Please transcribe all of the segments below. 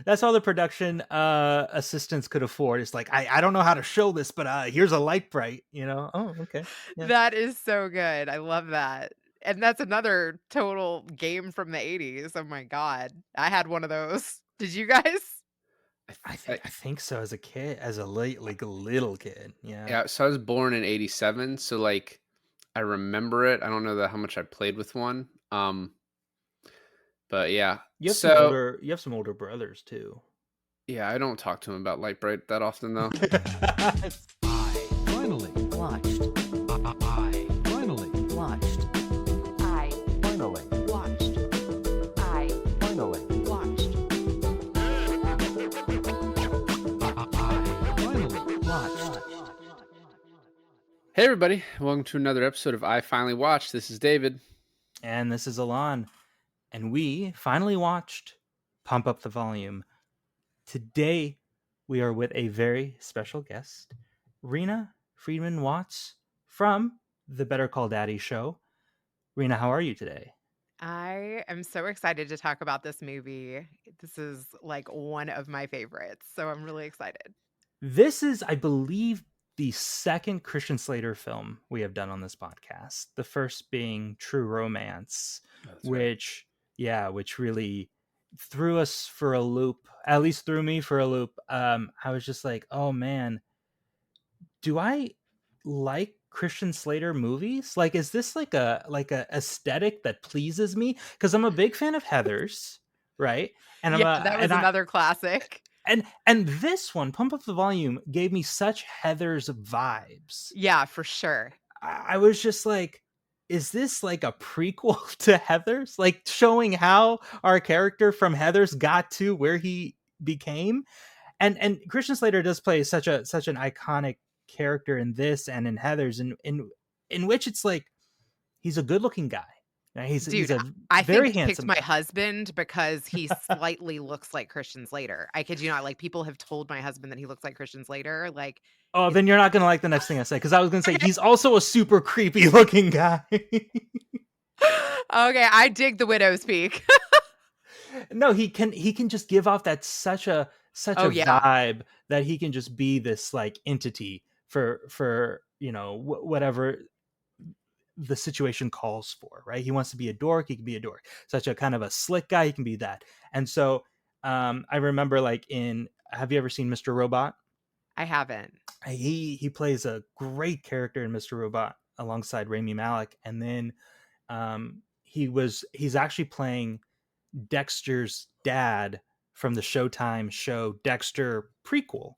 that's all the production assistants could afford. It's like, I don't know how to show this, but here's a light bright, you know? Oh, okay. Yeah. That is so good. I love that. And that's another total game from the '80s. Oh my god. I had one of those. Did you guys? I th- I think so as a kid, as a late, like a little kid. Yeah. Yeah, so I was born in '87, so like I remember it. I don't know how much I played with one. But yeah. So You have some older brothers too. yeah, I don't talk to him about Light Bright that often though. I finally Watched. I finally Watched. I finally watched. I finally watched. I finally Watched. Hey everybody, welcome to another episode of I Finally Watched. This is David. And this is Alon. And we finally watched Pump Up the Volume. Today, we are with a very special guest, Reena Friedman Watts from the Better Call Daddy show. Reena, how are you today? I am so excited to talk about this movie. This is like one of my favorites. So I'm really excited. This is, I believe, the second Christian Slater film we have done on this podcast. The first being True Romance, which really threw us for a loop, at least threw me for a loop. I was just like, oh man, do I like Christian Slater movies? Like, is this like a aesthetic that pleases me? Because I'm a big fan of Heather's, right? And I'm Yeah, a that was and I another classic. and this one, Pump Up the Volume, gave me such Heather's vibes. Yeah, for sure. I was just like, is this like a prequel to Heather's? Like showing how our character from Heather's got to where he became? And Christian Slater does play such an iconic character in this and in Heather's, in which it's like he's a good looking guy. Right? He's Dude, a I think very I picked handsome my guy. husband because he slightly looks like Christian Slater. I kid you not, like, people have told my husband that he looks like Christian Slater, like, Oh, it's then you're not gonna like the next thing I say, because I was gonna say he's also a super creepy looking guy. okay, I dig the widow's peak. No, he can just give off that such a Oh, yeah. vibe that he can just be this like entity for whatever the situation calls for, right? He wants to be a dork, he can be a dork. Such a kind of a slick guy, he can be that. And so I remember like have you ever seen Mr. Robot? I haven't. He plays a great character in Mr. Robot alongside Rami Malek, and then he's actually playing Dexter's dad from the Showtime show Dexter prequel.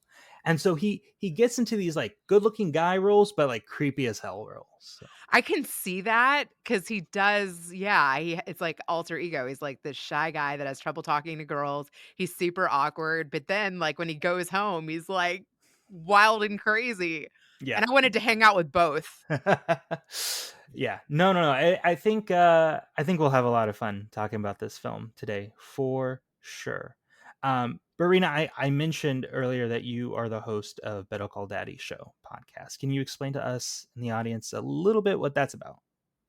And so he gets into these like good looking guy roles, but like creepy as hell roles. So. I can see that because he does, yeah, it's like alter ego. He's like the shy guy that has trouble talking to girls. He's super awkward, but then like when he goes home, he's like wild and crazy. Yeah. And I wanted to hang out with both. Yeah. No. I think we'll have a lot of fun talking about this film today for sure. Reena, I mentioned earlier that you are the host of Better Call Daddy show podcast. Can you explain to us in the audience a little bit what that's about?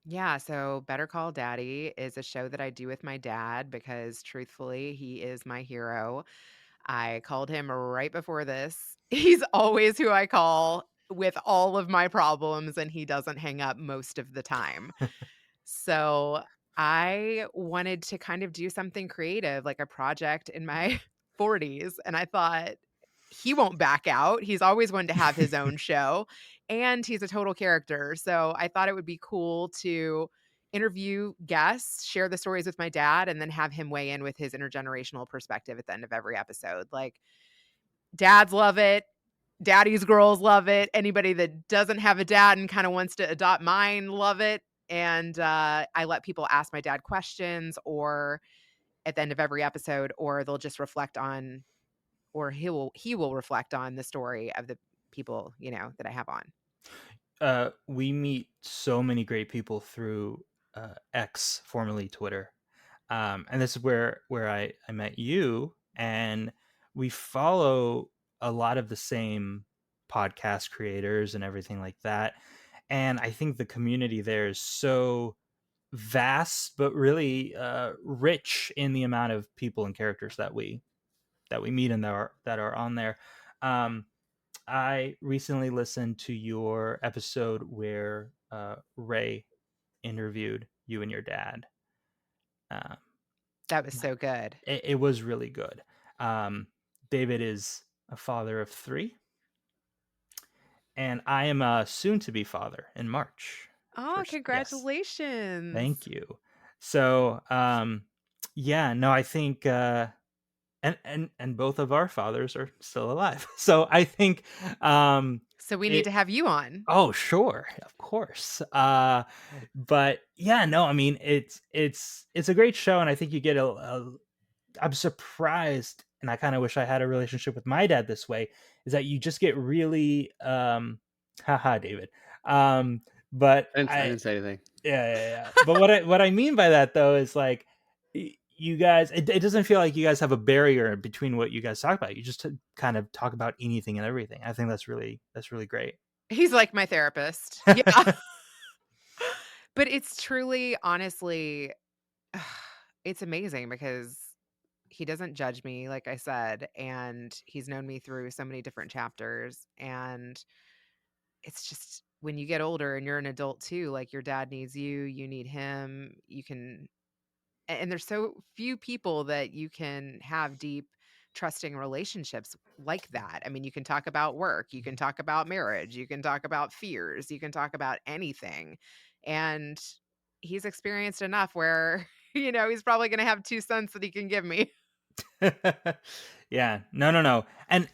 Yeah, so Better Call Daddy is a show that I do with my dad because truthfully, he is my hero. I called him right before this. He's always who I call with all of my problems, and he doesn't hang up most of the time. So I wanted to kind of do something creative, like a project in my 40s. And I thought, he won't back out. He's always wanted to have his own show, and he's a total character. So I thought it would be cool to interview guests, share the stories with my dad, and then have him weigh in with his intergenerational perspective at the end of every episode. Like, dads love it. Daddy's girls love it. Anybody that doesn't have a dad and kind of wants to adopt mine, love it. And I let people ask my dad questions, or at the end of every episode, or they'll just reflect on, or he will reflect on the story of the people, that I have on. We meet so many great people through X, formerly Twitter, and this is where I met you, and we follow a lot of the same podcast creators and everything like that. And I think the community there is so vast, but really rich in the amount of people and characters that we that we meet and that are on there. I recently listened to your episode where Ray interviewed you and your dad. Uh, That was so good. it was really good. David is a father of 3, and I am a soon-to-be father in March. Oh, Yes, congratulations. thank you. So, yeah, no, I think, and both of our fathers are still alive. So I think, So we need it, to have you on. oh, sure, of course. But yeah, no, I mean, it's a great show, and I think you get I'm surprised, and I kind of wish I had a relationship with my dad this way, is that you just get really, haha, David. But I didn't say anything. yeah. But what I mean by that though is like, you guys, it doesn't feel like you guys have a barrier between what you guys talk about. You just kind of talk about anything and everything. I think that's really great. He's like my therapist. Yeah. But it's truly, honestly, it's amazing because he doesn't judge me, like I said, and he's known me through so many different chapters. And it's just when you get older and you're an adult too, like your dad needs you, you need him, you can, and there's so few people that you can have deep, trusting relationships like that. I mean, you can talk about work, you can talk about marriage, you can talk about fears, you can talk about anything. And he's experienced enough where, he's probably going to have 2 cents that he can give me. Yeah, no, and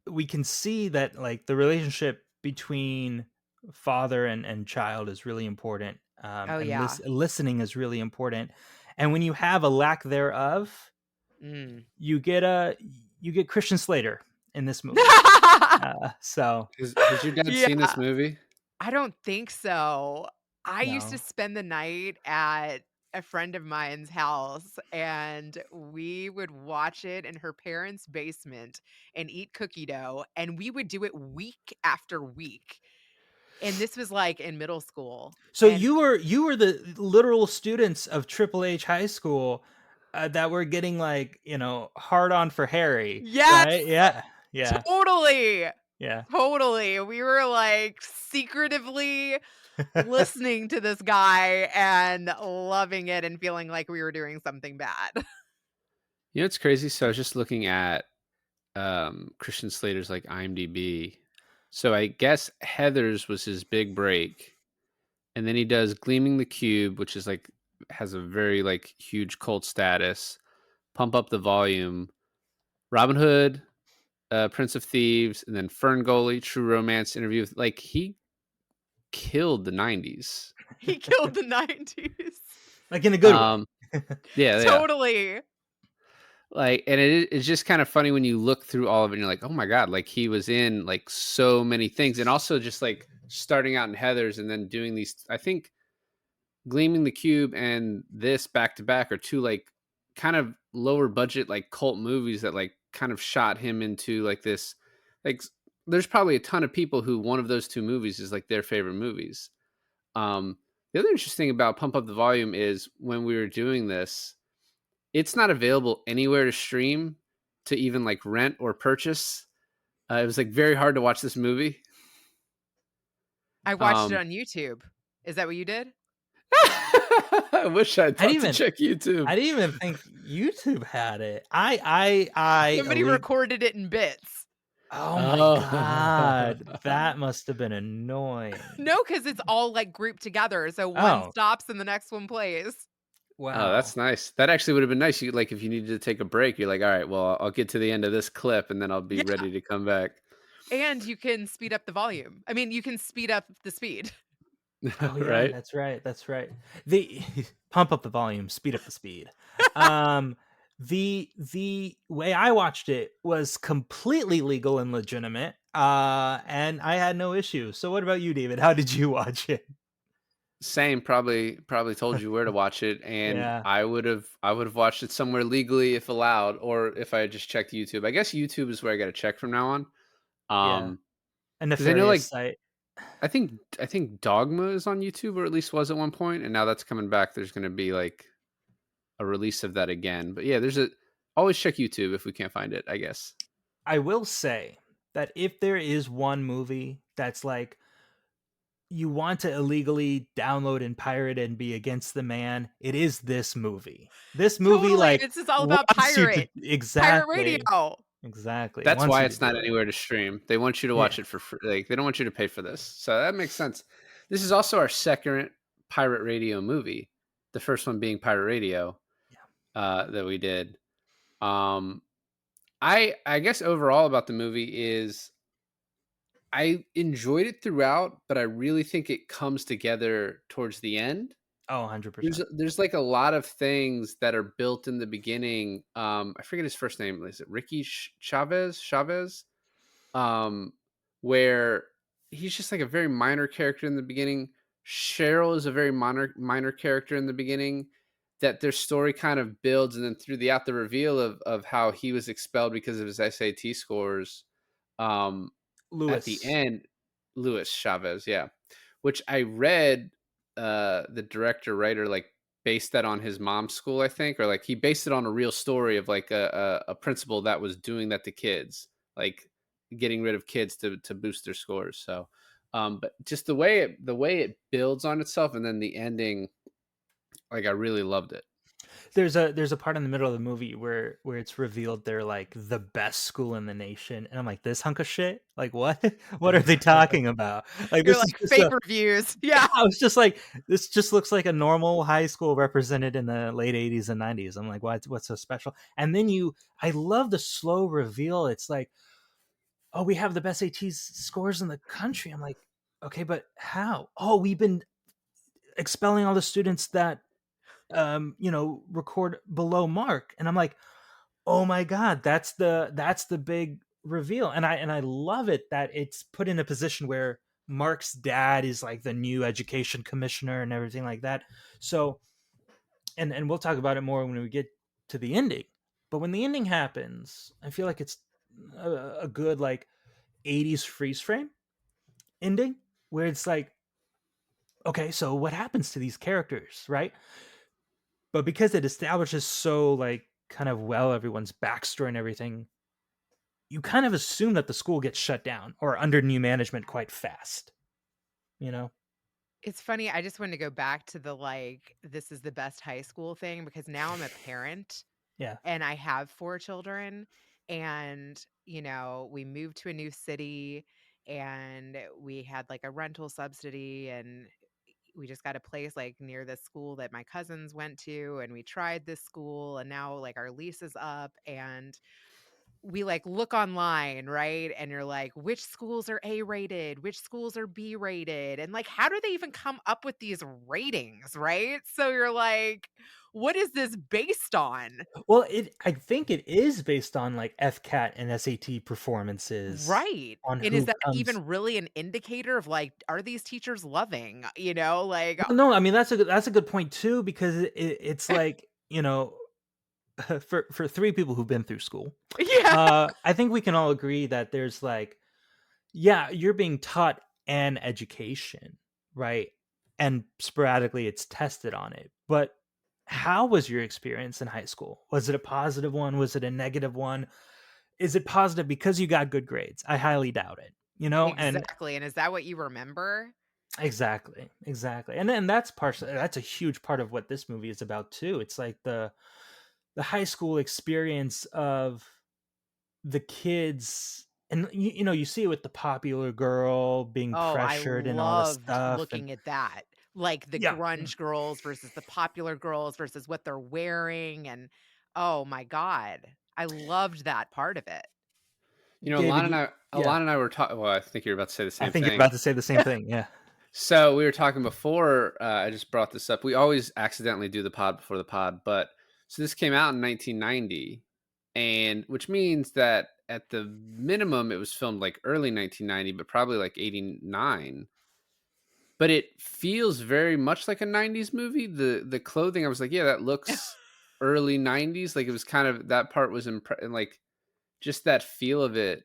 we can see that like the relationship between father and child is really important, Oh, and yeah. listening is really important, and when you have a lack thereof, Mm. you get Christian Slater in this movie. So Has your dad seen this Yeah. movie? I don't think so. I used to no. spend the night at a friend of mine's house, and we would watch it in her parents' basement and eat cookie dough, and we would do it week after week. And this was like in middle school. So And you were the literal students of Triple H High School, that were getting like, hard on for Harry, yes, right? Yeah. totally. Yeah. Totally. We were like secretively listening to this guy and loving it and feeling like we were doing something bad. You know, it's crazy. So I was just looking at Christian Slater's like IMDb. So I guess Heathers was his big break, and then he does Gleaming the Cube, which is like has a very like huge cult status. Pump Up the Volume, Robin Hood, Prince of Thieves, and then Ferngully, True Romance, Interview with, like, he killed the 90s. He killed the 90s. Like in a good way. Yeah. Totally. Like, and it's just kind of funny when you look through all of it and you're like, oh my God, like he was in like so many things. And also just like starting out in Heathers and then doing these, I think Gleaming the Cube and this back to back are 2 like kind of lower budget, like cult movies that like kind of shot him into like this, like there's probably a ton of people who one of those 2 movies is like their favorite movies. The other interesting thing about Pump Up the Volume is when we were doing this, it's not available anywhere to stream, to even like rent or purchase. It was like very hard to watch this movie. I watched it on YouTube. Is that what you did? I wish I'd thought to check YouTube. I didn't even think YouTube had it. I Somebody recorded it in bits. Oh my God. That must have been annoying. No, because it's all like grouped together. So one stops and the next one plays. Wow. Oh, that's nice. That actually would have been nice. You like if you needed to take a break, you're like, all right, well, I'll get to the end of this clip and then I'll be ready to come back. And you can speed up the volume. I mean, you can speed up the speed. Oh, yeah, right? That's right. The pump up the volume, speed up the speed. The way I watched it was completely legal and legitimate, and I had no issue. So what about you, David? How did you watch it? Same, probably told you where to watch it, and Yeah. I would have watched it somewhere legally if allowed, or if I had just checked YouTube. I guess YouTube is where I got to check from now on. Yeah. A Because I know, like, site. I think Dogma is on YouTube, or at least was at one point, and now that's coming back. There's going to be like a release of that again. But yeah, always check YouTube if we can't find it, I guess. I will say that if there is one movie that's like you want to illegally download and pirate and be against the man, it is this movie. This movie Totally. like It's just all about wants you to pirate exactly. radio. Exactly. That's Wants why you to it's not do it. anywhere to stream. They want you to Yeah. watch it for free. Like, they don't want you to pay for this. So that makes sense. This is also our second pirate radio movie. The first one being Pirate Radio, that we did. I guess overall about the movie is I enjoyed it throughout, but I really think it comes together towards the end. Oh, 100%. There's like a lot of things that are built in the beginning. I forget his first name. Is it Ricky Chavez? Um, where he's just like a very minor character in the beginning. Cheryl is a very minor character in the beginning. That their story kind of builds, and then throughout the reveal of how he was expelled because of his SAT scores. At the Lewis. end, Luis Chavez, yeah, which I read the director writer like based that on his mom's school, I think, or like he based it on a real story of like a principal that was doing that to kids, like getting rid of kids to boost their scores. So but just the way it builds on itself, and then the ending, like I really loved it. There's a part in the middle of the movie where it's revealed they're like the best school in the nation, and I'm like, this hunk of shit, like what what are they talking about? Like You're this is like just fake reviews. Yeah. I was just like, this just looks like a normal high school represented in the late 80s and 90s. I'm like, what's so special? And then I love the slow reveal. It's like, oh, we have the best AT scores in the country. I'm like, okay, but how? Oh, we've been expelling all the students that record below mark. And I'm like, oh my god, that's the big reveal. And I love it that it's put in a position where Mark's dad is like the new education commissioner and everything like that. So and we'll talk about it more when we get to the ending. But when the ending happens, I feel like it's a good like 80s freeze frame ending where it's like, okay, so what happens to these characters, right? But because it establishes so like kind of well everyone's backstory and everything, you kind of assume that the school gets shut down or under new management quite fast, you know? It's funny. I just wanted to go back to the like, this is the best high school thing because now I'm a parent Yeah. and I have 4 children. And, we moved to a new city and we had like a rental subsidy and we just got a place like near the school that my cousins went to. And we tried this school and now like our lease is up and we like look online, right? And you're like, which schools are A rated? Which schools are B rated? And like, how do they even come up with these ratings, right? So you're like, what is this based on? Well, I think it is based on like FCAT and SAT performances Right. on And is who that comes. even really an indicator of like, are these teachers loving? Like, Well, no, I mean that's a good point too because it's like for 3 people who've been through school, yeah. I think we can all agree that there's like, yeah, you're being taught an education, right? And sporadically it's tested on it. But how was your experience in high school? Was it a positive one? Was it a negative one? Is it positive because you got good grades? I highly doubt it, and Exactly. And is that what you remember? exactly. And then that's a huge part of what this movie is about too. It's like the high school experience of the kids, and you see it with the popular girl being Oh, I pressured and all this loved stuff, and looking at that. Like the yeah, grunge girls versus the popular girls versus what they're wearing. And oh my God, I loved that part of it. David, yeah, Alana and I were talking. Well, I think you're about to say the I same think you're thing. about to say the same thing. Yeah. So we were talking before. I just brought this up. We always accidentally do the pod before the pod, but so this came out in 1990, and which means that at the minimum it was filmed like early 1990, but probably like 89. But it feels very much like a 90s movie. The clothing, I was like, yeah, that looks early 90s. Like it was kind of that part was and like just that feel of it.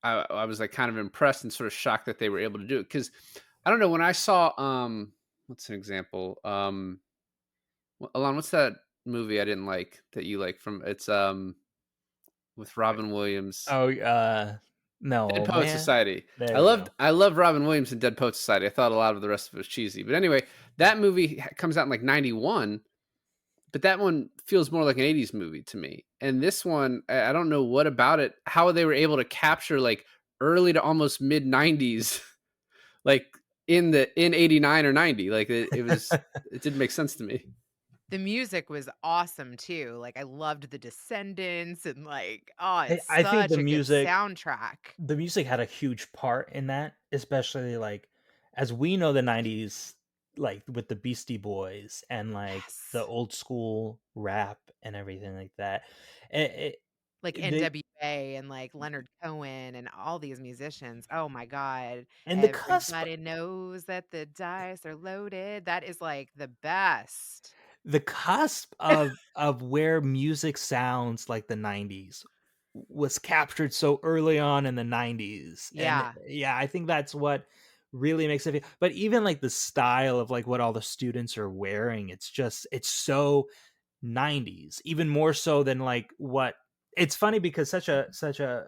I was like kind of impressed and sort of shocked that they were able to do it because I don't know when I saw what's an example Alon, what's that movie I didn't like that you like from it's with Robin Williams. Oh, no, Dead Poet man. Society. There we go. I loved Robin Williams in Dead Poet Society. I thought a lot of the rest of it was cheesy. But anyway, that movie comes out in like 91, but that one feels more like an 80s movie to me. And this one, I don't know what about it, how they were able to capture like early to almost mid 90s, like in 89 or 90. Like it was, it didn't make sense to me. The music was awesome too. Like I loved the Descendants and like, oh, it's I think such a good soundtrack. the music had a huge part in that, especially like as we know the 90s, like with the Beastie Boys and like the Yes. old school rap and everything like that. It, Like the NWA and like Leonard Cohen and all these musicians. Oh my God. and the cusp Everybody knows that the dice are loaded. That is like the best. the cusp of where music sounds like the 90s was captured so early on in the 90s. And Yeah. yeah, I think that's what really makes it but even like the style of like what all the students are wearing, it's so 90s, even more so than like what it's funny because such a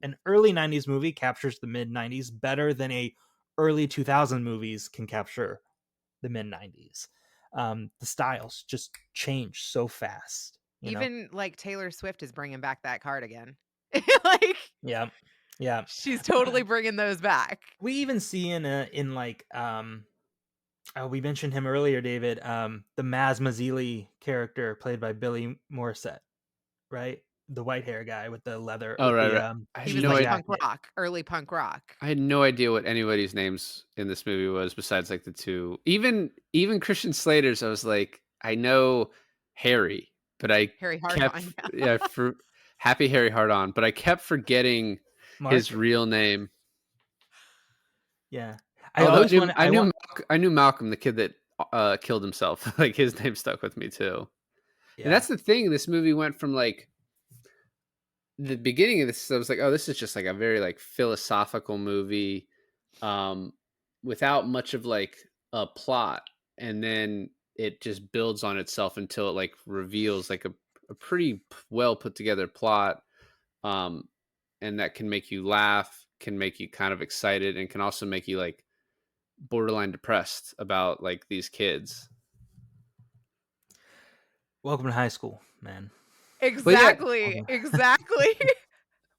an early 90s movie captures the mid 90s better than a early 2000 movies can capture the mid 90s. The styles just change so fast, you know. Even like Taylor Swift is bringing back that cardigan. Like Yeah, yeah. she's totally bringing those back. We even see in like we mentioned him earlier, David, the Maz Mazzilli character played by Billy Morissette, right? The white hair guy with the leather Oh, with right, the right. I He had was no like idea. punk rock, early punk rock. I had no idea what anybody's names in this movie was besides like the two. Even Christian Slater's, I was like, I know Harry, but I Harry kept Hardon. yeah, for Happy Harry Hardon, but I kept forgetting his Mark. real name. Yeah. I Although always want I knew Malcolm, the kid that killed himself. Like his name stuck with me too. yeah. And that's the thing. This movie went from like the beginning of this, I was like, oh, this is just like a very like philosophical movie, without much of like a plot, and then it just builds on itself until it like reveals like a pretty well put together plot, and that can make you laugh, can make you kind of excited, and can also make you like borderline depressed about like these kids. Welcome to high school, man. Exactly. Exactly.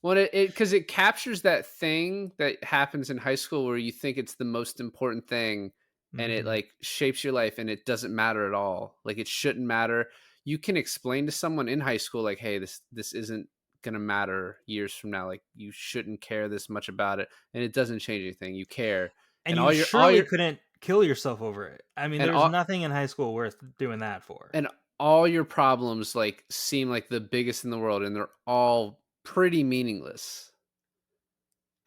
Well, it because it captures that thing that happens in high school where you think it's the most important thing, and it Mhm. like shapes your life, and it doesn't matter at all. Like it shouldn't matter. You can explain to someone in high school like, hey, this isn't gonna matter years from now. Like you shouldn't care this much about it, and it doesn't change anything. You care, And all you your surely couldn't kill yourself over it. I mean, and there's all nothing in high school worth doing that for. and all your problems like seem like the biggest in the world, and they're all pretty meaningless.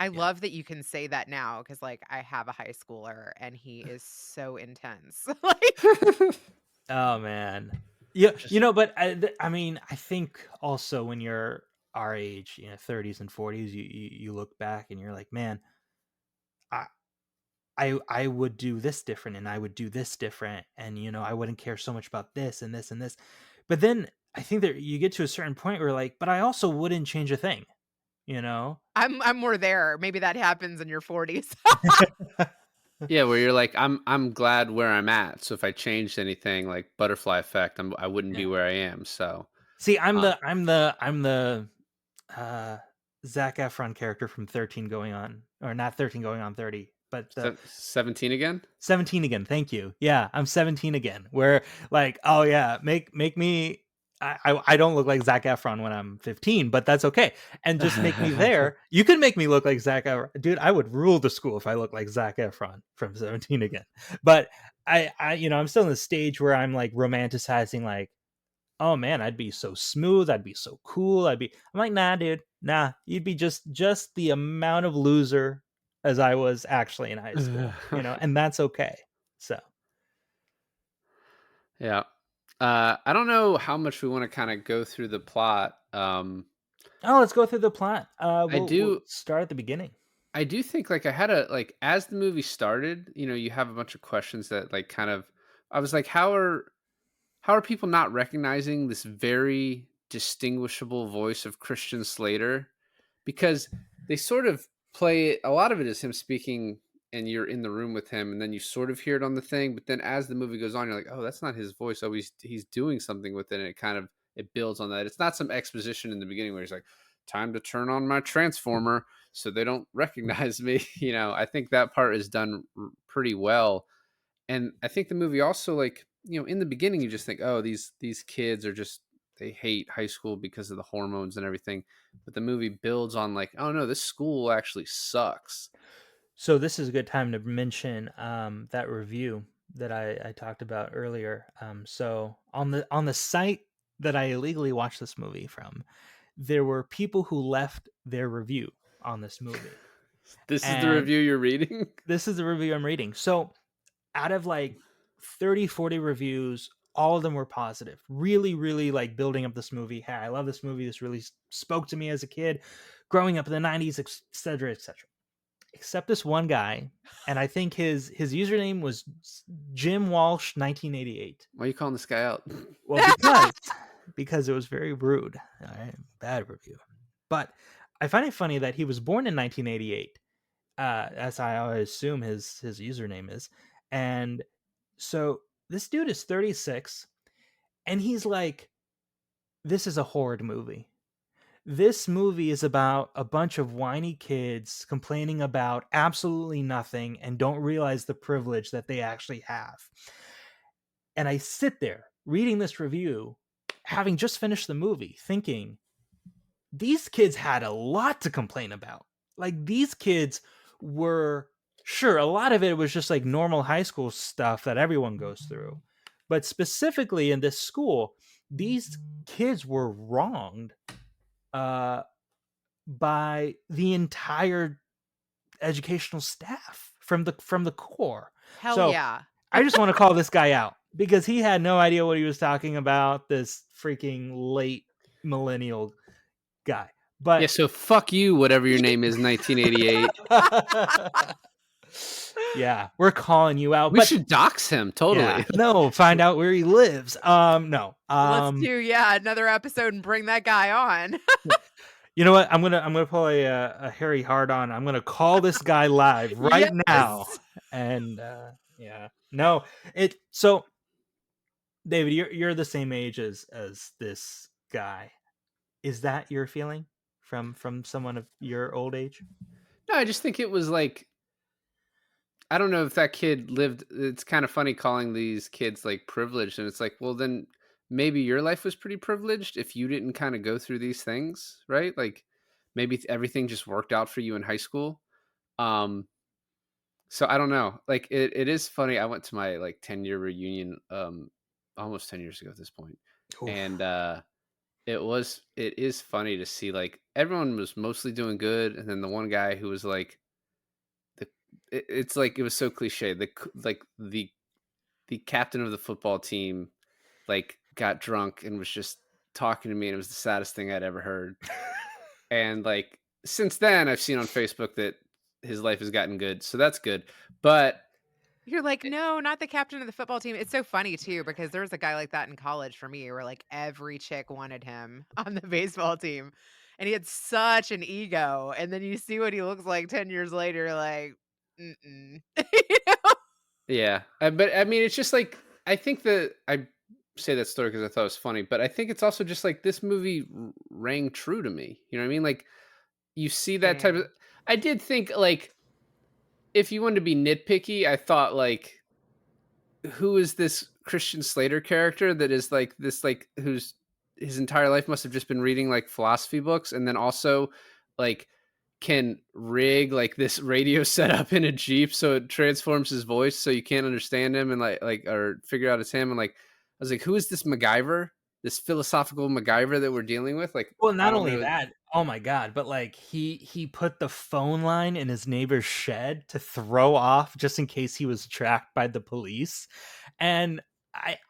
I love that you can say that now because like I have a high schooler and he is so intense. Like Oh man. Yeah, but I mean, I think also when you're our age, 30s and 40s, you look back and you're like, man, I would do this different and I would do this different, and I wouldn't care so much about this and this and this. But then I think that you get to a certain point where like, but I also wouldn't change a thing, I'm more there. Maybe that happens in your 40s. Yeah, where you're like, I'm glad where I'm at. So if I changed anything, like butterfly effect, I wouldn't be where I am. So See, I'm the Zac Efron character from 13 going on, or not 13 going on 30, but 17 again. 17 again. Thank you. Yeah, I'm 17 again. Where like, oh yeah, make me. I don't look like Zac Efron when I'm 15, but that's okay. And just make me there. You can make me look like Zac Efron. Dude, I would rule the school if I look like Zac Efron from 17 again. But I'm still in the stage where I'm like romanticizing like, oh man, I'd be so smooth, I'd be so cool, I'm like, nah, dude, nah, you'd be just the amount of loser as I was actually in high school, and that's okay. So yeah. I don't know how much we want to kind of go through the plot. let's go through the plot. We'll do start at the beginning. I do think like I had as the movie started, you have a bunch of questions that like kind of, I was like, how are people not recognizing this very distinguishable voice of Christian Slater, because they sort of play it. A lot of it is him speaking and you're in the room with him, and then you sort of hear it on the thing, but then as the movie goes on, you're like, oh, that's not his voice. Oh, he's doing something with it, and it builds on that. It's not some exposition in the beginning where he's like, time to turn on my transformer so they don't recognize me. I think that part is done pretty well. And I think the movie also, like, in the beginning you just think, oh, these kids are just, they hate high school because of the hormones and everything, but the movie builds on like, oh no, this school actually sucks. So this is a good time to mention that review that I talked about earlier. So on the site that I illegally watched this movie from, there were people who left their review on this movie. This is the review you're reading? This is the review I'm reading. So out of like 30, 40 reviews, all of them were positive. Really, really like building up this movie. Hey, I love this movie. This really spoke to me as a kid, growing up in the 90s, etc., etc. Except this one guy, and I think his username was Jim Walsh 1988. Why are you calling this guy out? Well, because it was very rude. All right, bad review. But I find it funny that he was born in 1988, as I assume his username is, and so this dude is 36, and he's like, "This is a horrid movie." This movie is about a bunch of whiny kids complaining about absolutely nothing and don't realize the privilege that they actually have. And I sit there reading this review, having just finished the movie, thinking, these kids had a lot to complain about. Like, these kids were, sure, a lot of it was just like normal high school stuff that everyone goes through. But specifically in this school, these kids were wronged by the entire educational staff from the core. Hell yeah. I just want to call this guy out because he had no idea what he was talking about, this freaking late millennial guy. But yeah, so fuck you, whatever your name is, 1988. Yeah, we're calling you out. We should dox him, totally. Yeah, no, find out where he lives. No. Let's do another episode and bring that guy on. You know what? I'm gonna pull a Harry Hard on. I'm gonna call this guy live right now. And no, so David, you're the same age as this guy. Is that your feeling from someone of your old age? No, I just think it was like, I don't know if that kid lived. It's kind of funny calling these kids like privileged, and it's like, well, then maybe your life was pretty privileged if you didn't kind of go through these things, right? Like maybe everything just worked out for you in high school. So I don't know. Like it is funny. I went to my like 10-year reunion almost 10 years ago at this point. Oof. And it is funny to see like everyone was mostly doing good, and then the one guy who was like, it's like, it was so cliche. The captain of the football team like got drunk and was just talking to me, and it was the saddest thing I'd ever heard. And like since then I've seen on Facebook that his life has gotten good, so that's good. But you're like, no, not the captain of the football team. It's so funny too, because there was a guy like that in college for me where like every chick wanted him on the baseball team, and he had such an ego. And then you see what he looks like 10 years later, like, you know? Yeah. But I mean, it's just like, I think that I say that story because I thought it was funny, but I think it's also just like this movie rang true to me. You know what I mean? Like you see that type of, I did think like, if you wanted to be nitpicky, I thought like, who is this Christian Slater character that is like this, like who's his entire life must have just been reading like philosophy books, and then also like can rig like this radio setup in a Jeep so it transforms his voice so you can't understand him and like or figure out it's him. And like I was like, who is this MacGyver? This philosophical MacGyver that we're dealing with? Like, well, not only that, oh my god, but like he put the phone line in his neighbor's shed to throw off just in case he was tracked by the police. And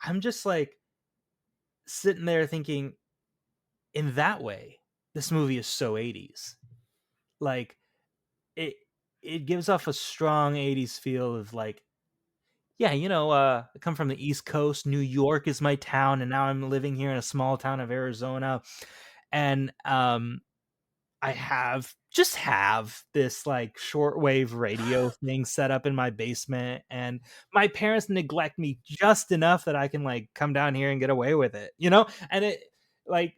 I'm just like sitting there thinking, in that way, this movie is so 80s. Like it gives off a strong 80s feel of like, yeah, I come from the East Coast. New York is my town, and now I'm living here in a small town of Arizona. And I have this like shortwave radio thing set up in my basement, and my parents neglect me just enough that I can like come down here and get away with it, And it like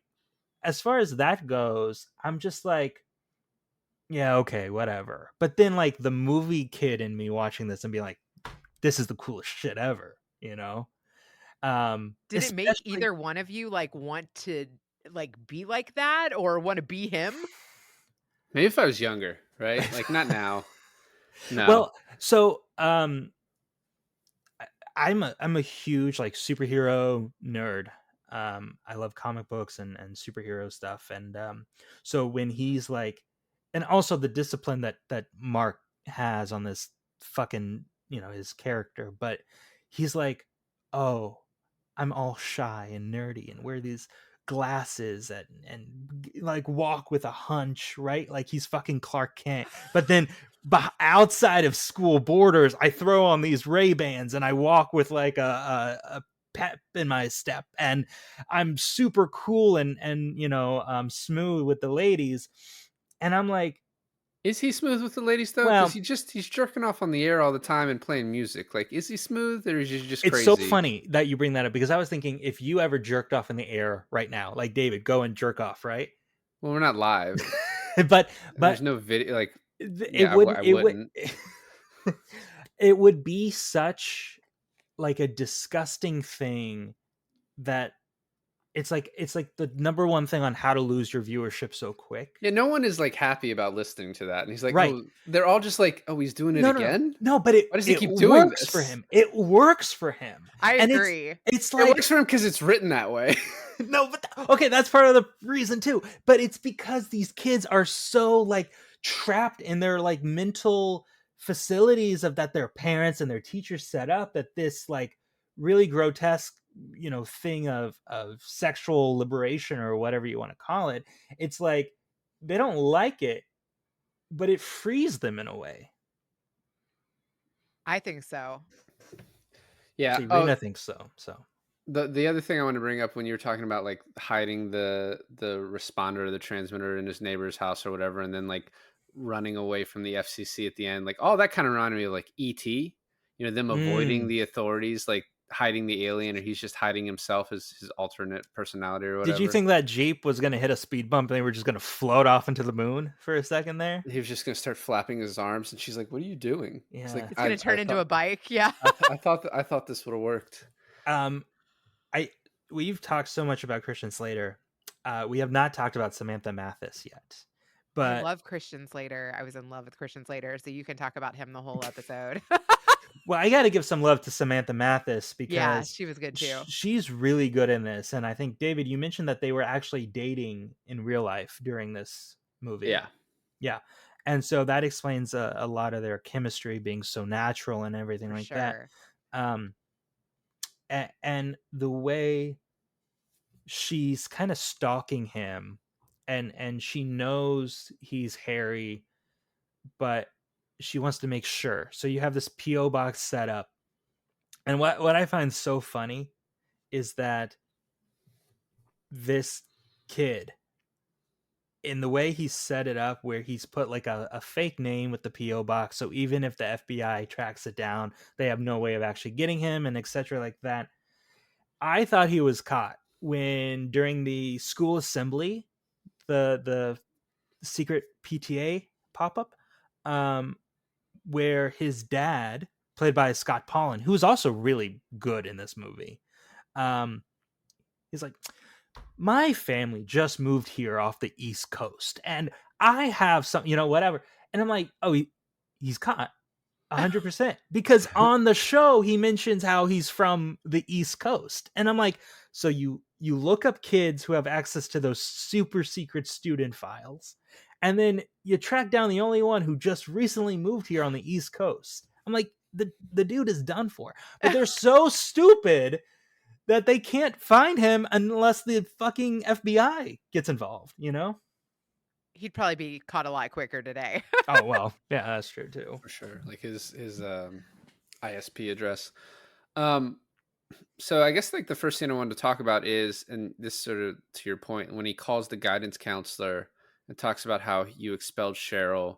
as far as that goes, I'm just like, yeah, okay, whatever. But then like the movie kid in me watching this and being like, this is the coolest shit ever, Did it make Especially either one of you, like, want to, like, be like that or wanna be him? Maybe if I was younger, right? Like not now. No. well, so I'm a huge like superhero nerd. I love comic books and superhero stuff, and so when he's like, and also the discipline that Mark has on this fucking his character, but he's like, oh, I'm all shy and nerdy and wear these glasses and like walk with a hunch, right? Like he's fucking Clark Kent. But then outside of school borders, I throw on these Ray-Bans and I walk with like a pep in my step, and I'm super cool and smooth with the ladies. And I'm like, Is he smooth with the ladies though? Because well, he's jerking off on the air all the time and playing music. Like, is he smooth or is he just it's so crazy? funny that you bring that up, because I was thinking, if you ever jerked off in the air right now, like David, go and jerk off, right? Well, we're not live. but There's no video. Like, it yeah, wouldn't I it would wouldn't. it would be such like a disgusting thing that it's like the number one thing on how to lose your viewership so quick. Yeah, no one is like happy about listening to that. And he's like, Right. oh, they're all just like, oh, he's doing it again? No, but Why does he it keep doing works this? for him. It works for him. I And agree. It's It like, works for him because it's written that way. no, but okay, that's part of the reason too. But it's because these kids are so like trapped in their like mental facilities of that their parents and their teachers set up, that this like really grotesque thing of sexual liberation or whatever you want to call it, it's like they don't like it, but it frees them in a way. I think so. Yeah. See, Reena thinks so. The other thing I want to bring up when you were talking about like hiding the responder or the transmitter in his neighbor's house or whatever, and then like running away from the FCC at the end, like all that kind of reminded me of like E.T. Them avoiding the authorities, like hiding the alien, or he's just hiding himself as his alternate personality or whatever. Did you think that Jeep was going to hit a speed bump and they were just going to float off into the moon for a second there? He was just going to start flapping his arms, and she's like, "What are you doing?" Yeah. It's, like, It's going to turn into a bike. Yeah. I thought this would have worked. We've talked so much about Christian Slater. We have not talked about Samantha Mathis yet. But I love Christian Slater. I was in love with Christian Slater, so you can talk about him the whole episode. well, I got to give some love to Samantha Mathis, because yeah, she was good too. She's really good in this. And I think, David, you mentioned that they were actually dating in real life during this movie. Yeah. And so that explains a lot of their chemistry being so natural and everything For like sure. that. And the way she's kind of stalking him, and she knows he's Harry, but she wants to make sure. So you have this PO box set up. And what I find so funny is that this kid, in the way he set it up, where he's put like a fake name with the PO box, so even if the FBI tracks it down, they have no way of actually getting him, and etc. like that. I thought he was caught when, during the school assembly, the secret PTA pop-up, where his dad, played by Scott Pollan, who is also really good in this movie, he's like, my family just moved here off the East Coast, and I have some, whatever. And I'm like, oh, he's caught 100%, because on the show he mentions how he's from the East Coast, and I'm like, so you look up kids who have access to those super secret student files, and then you track down the only one who just recently moved here on the East Coast. I'm like, the dude is done for. But they're so stupid that they can't find him unless the fucking FBI gets involved, He'd probably be caught a lot quicker today. Oh, well, yeah, that's true too. For sure. Like his ISP address. So I guess like the first thing I wanted to talk about is, and this sort of to your point, when he calls the guidance counselor and talks about how you expelled Cheryl,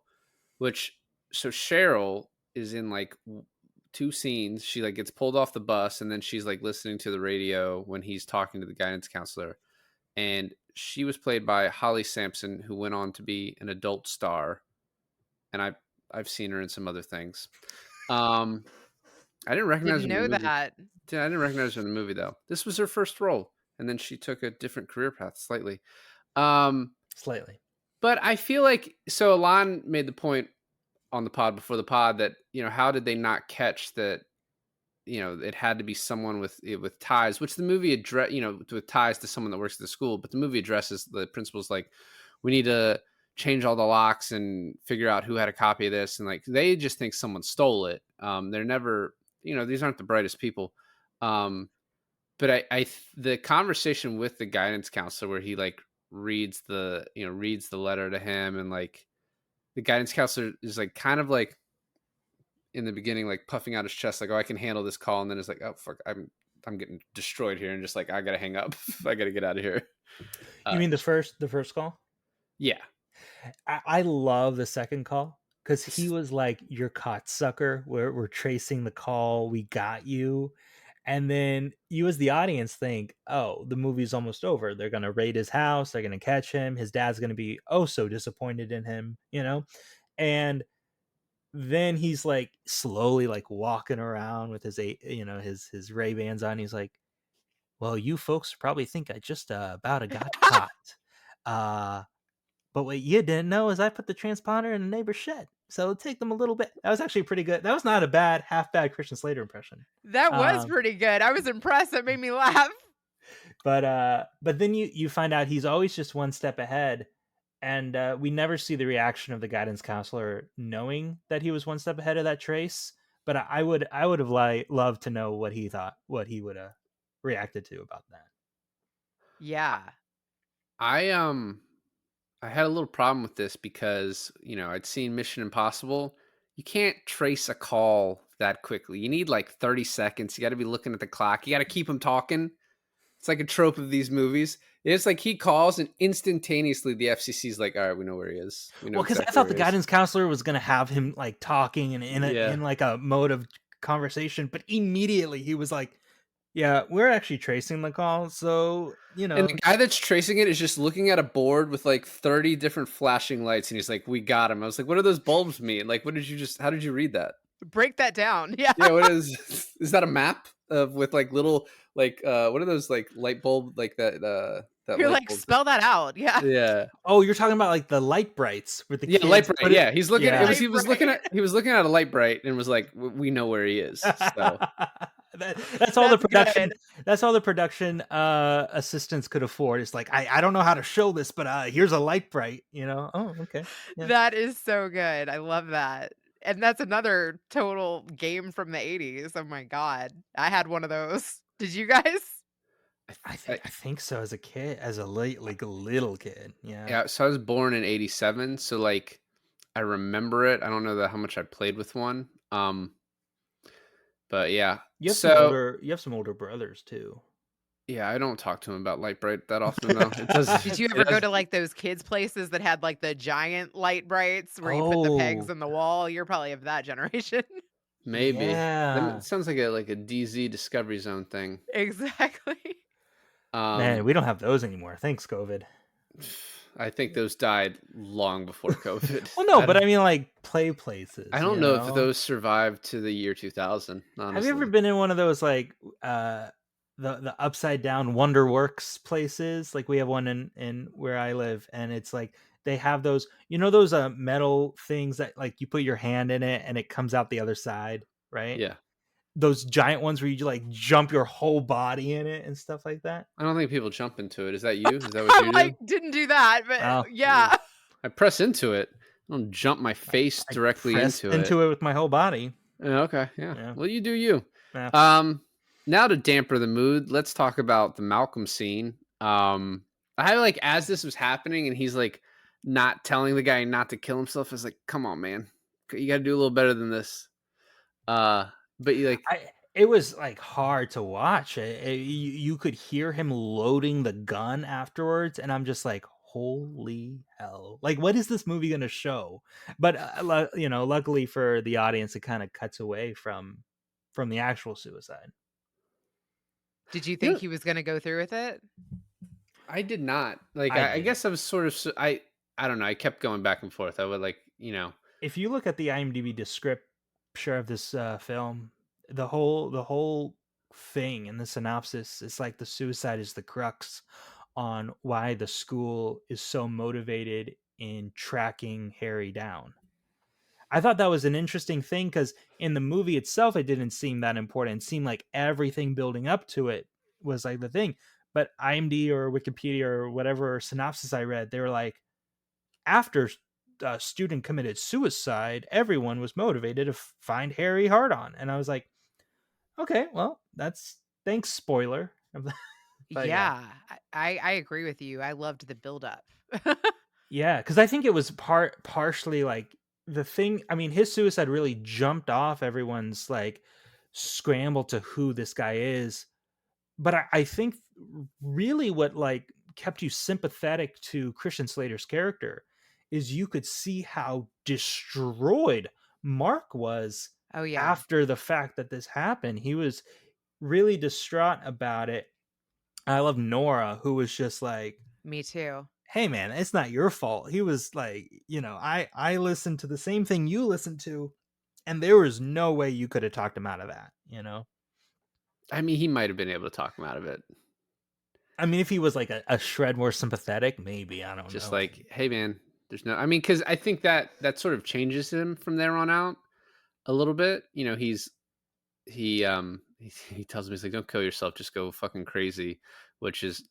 which so Cheryl is in like two scenes. She like gets pulled off the bus and then she's like listening to the radio when he's talking to the guidance counselor. And she was played by Holly Sampson, who went on to be an adult star. And I've seen her in some other things. I didn't recognize Didn't her in know the movie. that. Yeah, I didn't recognize her in the movie though. This was her first role, and then she took a different career path slightly. Slightly. But I feel like so Alon made the point on the pod before the pod that, you know, how did they not catch that, you know, it had to be someone with ties, which the movie address, you know, with ties to someone that works at the school, but the movie addresses the principal's like, we need to change all the locks and figure out who had a copy of this, and like they just think someone stole it. They're never, you know, these aren't the brightest people. But the conversation with the guidance counselor where he like reads the letter to him, and like the guidance counselor is like kind of like in the beginning like puffing out his chest like, oh, I can handle this call, and then it's like, oh fuck, I'm getting destroyed here, and just like, I gotta hang up. I gotta get out of here. You mean the first call? Yeah. I love the second call because he was like, "You're caught, sucker. We're tracing the call. We got you." And then you, as the audience, think, "Oh, the movie's almost over. They're gonna raid his house. They're gonna catch him. His dad's gonna be oh so disappointed in him, you know." And then he's like slowly like walking around with his his Ray-Bans on. He's like, "Well, you folks probably think I just about got caught. But what you didn't know is I put the transponder in the neighbor's shed. So it'll take them a little bit." That was actually pretty good. That was not a bad, half bad Christian Slater impression. That was pretty good. I was impressed. That made me laugh. But then you find out he's always just one step ahead, and we never see the reaction of the guidance counselor knowing that he was one step ahead of that trace. But I would have loved to know what he thought, what he would have reacted to about that. Yeah. I had a little problem with this because, you know, I'd seen Mission Impossible. You can't trace a call that quickly. You need like 30 seconds. You got to be looking at the clock. You got to keep them talking. It's like a trope of these movies. It's like he calls and instantaneously the FCC's like, all right, we know where he is. Well, because I thought the guidance counselor was going to have him like talking and in like a mode of conversation, but immediately he was like, yeah, we're actually tracing the call, so, you know. And the guy that's tracing it is just looking at a board with like 30 different flashing lights, and he's like, we got him. I was like, what do those bulbs mean? Like, how did you read that? Break that down. Yeah. Yeah, what is that a map of with like little, like, what are those like light bulb, like that You're like, spell that out. Yeah. Yeah. Oh, you're talking about like the light brights with the kids. Light bright. Yeah, he's looking. Yeah. He was looking at a light bright and was like, we know where he is. So. That's all the production. Good. That's all the production assistants could afford. It's like, I don't know how to show this, but here's a light bright. You know? Oh, okay. Yeah. That is so good. I love that. And that's another total game from the 80s. Oh my god, I had one of those. Did you guys? I think so. As a kid, as a little kid. Yeah. Yeah. So I was born in 87. So like, I remember it. I don't know how much I played with one. But yeah, you have some older brothers too. Yeah, I don't talk to him about light bright that often though. It does. Did you ever go to like those kids places that had like the giant light brights where you put the pegs in the wall? You're probably of that generation. Maybe. Yeah. It sounds like a DZ Discovery Zone thing. Exactly. Man, we don't have those anymore. Thanks, COVID. I think those died long before COVID. Well, no, but I mean, like play places. I don't know if those survived to the year 2000. Honestly. Have you ever been in one of those like the upside down Wonderworks places? Like we have one in where I live, and it's like they have those, you know, those metal things that like you put your hand in it and it comes out the other side, right? Yeah. Those giant ones where you like jump your whole body in it and stuff like that. I don't think people jump into it. Is that you? Is that what you do? Didn't do that, but yeah. I press into it. I don't jump my face directly into it with my whole body. Okay, yeah. Well, you do you. Yeah. Now to damper the mood, let's talk about the Malcolm scene. I like as this was happening and he's like not telling the guy not to kill himself. I was like, come on, man, you got to do a little better than this. But you like, It was like hard to watch. You could hear him loading the gun afterwards, and I'm just like, holy hell! Like, what is this movie going to show? But luckily for the audience, it kind of cuts away from the actual suicide. Did you you think know, he was going to go through with it? I did not. Like, I I did. guess I was sort of, I don't know. I kept going back and forth. I would like, If you look at the IMDb description of this film, the whole thing in the synopsis is like the suicide is the crux on why the school is so motivated in tracking Harry down. I thought that was an interesting thing because in the movie itself, it didn't seem that important. It seemed like everything building up to it was like the thing. But IMDb or Wikipedia or whatever synopsis I read, they were like, after a student committed suicide, everyone was motivated to find Harry Hardon. And I was like, okay, well, that's thanks, spoiler. But yeah. Yeah, I agree with you. I loved the buildup. Yeah, because I think it was partially like the thing. I mean, his suicide really jumped off everyone's like scramble to who this guy is. But I think really what like kept you sympathetic to Christian Slater's character is you could see how destroyed Mark was Oh yeah, after the fact that this happened. He was really distraught about it. I love Nora, who was just like, me too. hey man, it's not your fault. He was like, I listened to the same thing you listened to, and there was no way you could have talked him out of that. I mean, he might have been able to talk him out of it. I mean, if he was like a shred more sympathetic, maybe. I don't Just know. like, hey man, there's no, I mean, because I think that sort of changes him from there on out a little bit. He tells me, he's like, don't kill yourself, just go fucking crazy, which is,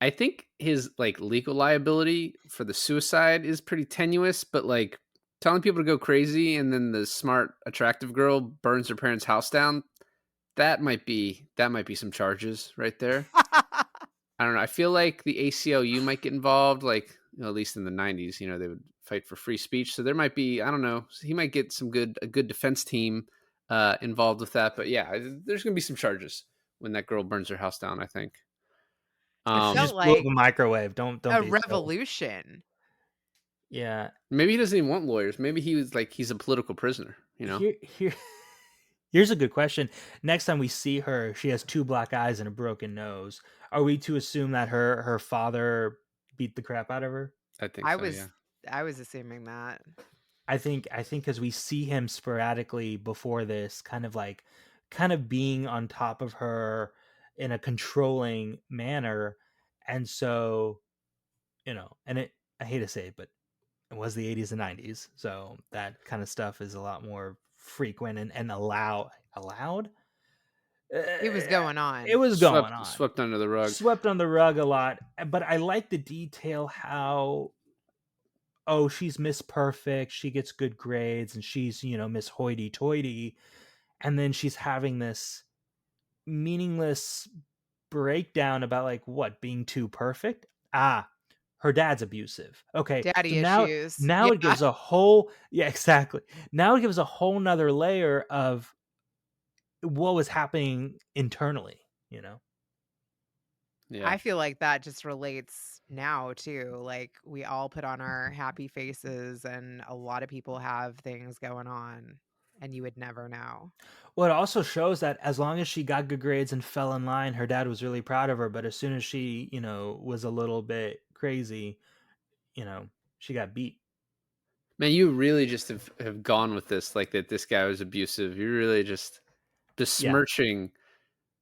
I think his like legal liability for the suicide is pretty tenuous, but like telling people to go crazy and then the smart, attractive girl burns her parents' house down, that might be some charges right there. I don't know. I feel like the ACLU might get involved, like, at least in the 90s, they would fight for free speech. So there might be, I don't know, he might get a good defense team involved with that. But yeah, there's going to be some charges when that girl burns her house down, I think. If she Felt just blew up like a microwave, don't a be so. revolution. Yeah. Maybe he doesn't even want lawyers. Maybe he was like, he's a political prisoner, Here's a good question. Next time we see her, she has 2 black eyes and a broken nose. Are we to assume that her father beat the crap out of her? I think I so, was yeah. I was assuming that. I think because we see him sporadically before this, kind of being on top of her in a controlling manner, and so and I hate to say it, but it was the 80s and 90s, so that kind of stuff is a lot more frequent and allowed. It was going on. It was going on, Swept under the rug. swept on the rug a lot. But I like the detail how, oh, she's Miss Perfect, she gets good grades, and she's Miss Hoity Toity, and then she's having this meaningless breakdown about like what being too perfect. Her dad's abusive. Okay, so Daddy now issues. now it gives a whole, yeah, exactly. Now it gives a whole nother layer of what was happening internally. Yeah. I feel like that just relates now too. Like we all put on our happy faces and a lot of people have things going on and you would never know. Well, it also shows that as long as she got good grades and fell in line, her dad was really proud of her. But as soon as she, was a little bit crazy, she got beat. Man, you really just have gone with this, like that this guy was abusive. You're really just besmirching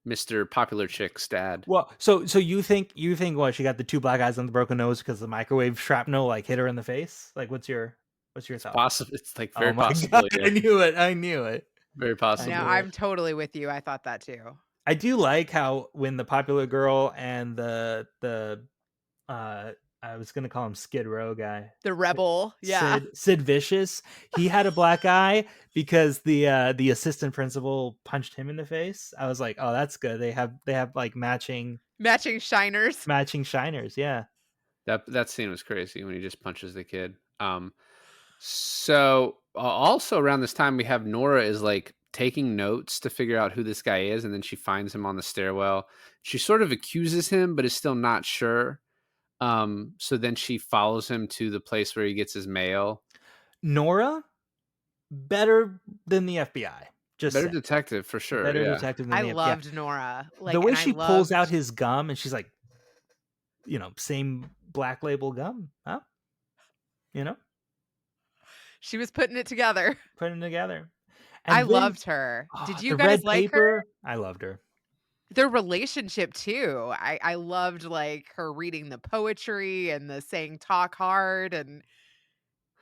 Mr. Popular Chick's dad. Well, so you think what, she got the 2 black eyes and the broken nose because the microwave shrapnel like hit her in the face? Like what's your thought? Possible. It's like very Oh my possible. God, Yeah. I knew it. Very possible. No, I'm totally with you. I thought that too. I do like how when the popular girl and the I was gonna call him Skid Row guy, The rebel. Yeah. Sid Vicious, he had a black eye because the assistant principal punched him in the face. I was like, oh, that's good. They have like matching Matching shiners. Yeah. That scene was crazy when he just punches the kid. So also around this time we have Nora is like taking notes to figure out who this guy is, and then she finds him on the stairwell. She sort of accuses him, but is still not sure. So then she follows him to the place where he gets his mail. Nora, better than the FBI. Just Better saying. detective for sure. Better Yeah. detective than I the FBI. loved Nora. Like, The way and I she pulls out loved- his gum and she's like, same Black Label gum, huh? she was putting it together. Putting them together. I And then, loved her. Did you the guys red like her? paper, I loved her. Their relationship too. I loved like her reading the poetry and the saying "talk hard," and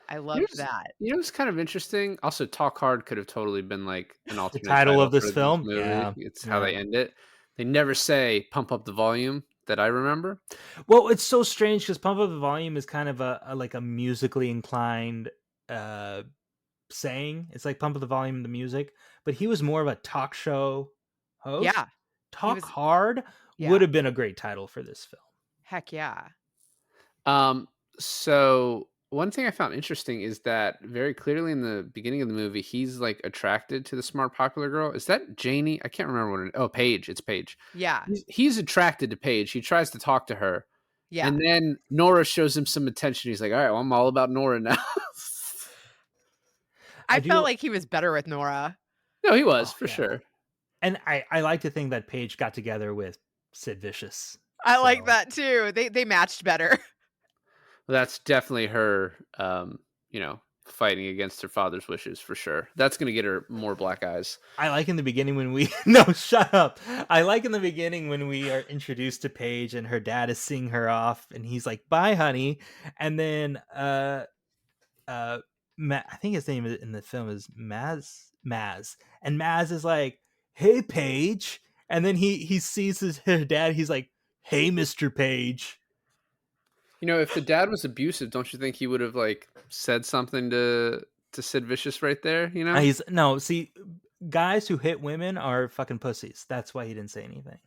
I loved that. You know, it's kind of interesting. Also, Talk Hard could have totally been like an alternate title of for this film? movie. Yeah, It's how they end it. They never say "pump up the volume" that I remember. Well, it's so strange because Pump Up the Volume is kind of a like a musically inclined saying. It's like Pump Up the Volume, the music, but he was more of a talk show host. Yeah, Talk was- Hard yeah. would have been a great title for this film. Heck yeah. So one thing I found interesting is that very clearly in the beginning of the movie, he's like attracted to the smart, popular girl. Is that Janie? I can't remember what. Oh, Paige. It's Paige. Yeah. He's attracted to Paige. He tries to talk to her. Yeah. And then Nora shows him some attention. He's like, all right, well, I'm all about Nora now. I felt like he was better with Nora. No, he was, for yeah. sure. And I like to think that Paige got together with Sid Vicious. I like that too. They matched better. Well, that's definitely her, fighting against her father's wishes for sure. That's going to get her more black eyes. I like in the beginning when we no, shut up. I like in the beginning when we are introduced to Paige and her dad is seeing her off and he's like, "Bye, honey." And then I think his name in the film is Maz. And Maz is like, "Hey, Paige." And then he sees her dad, he's like, "Hey, Mr. Page." You know, if the dad was abusive, don't you think he would have like said something to Sid Vicious right there? You know, See, guys who hit women are fucking pussies. That's why he didn't say anything.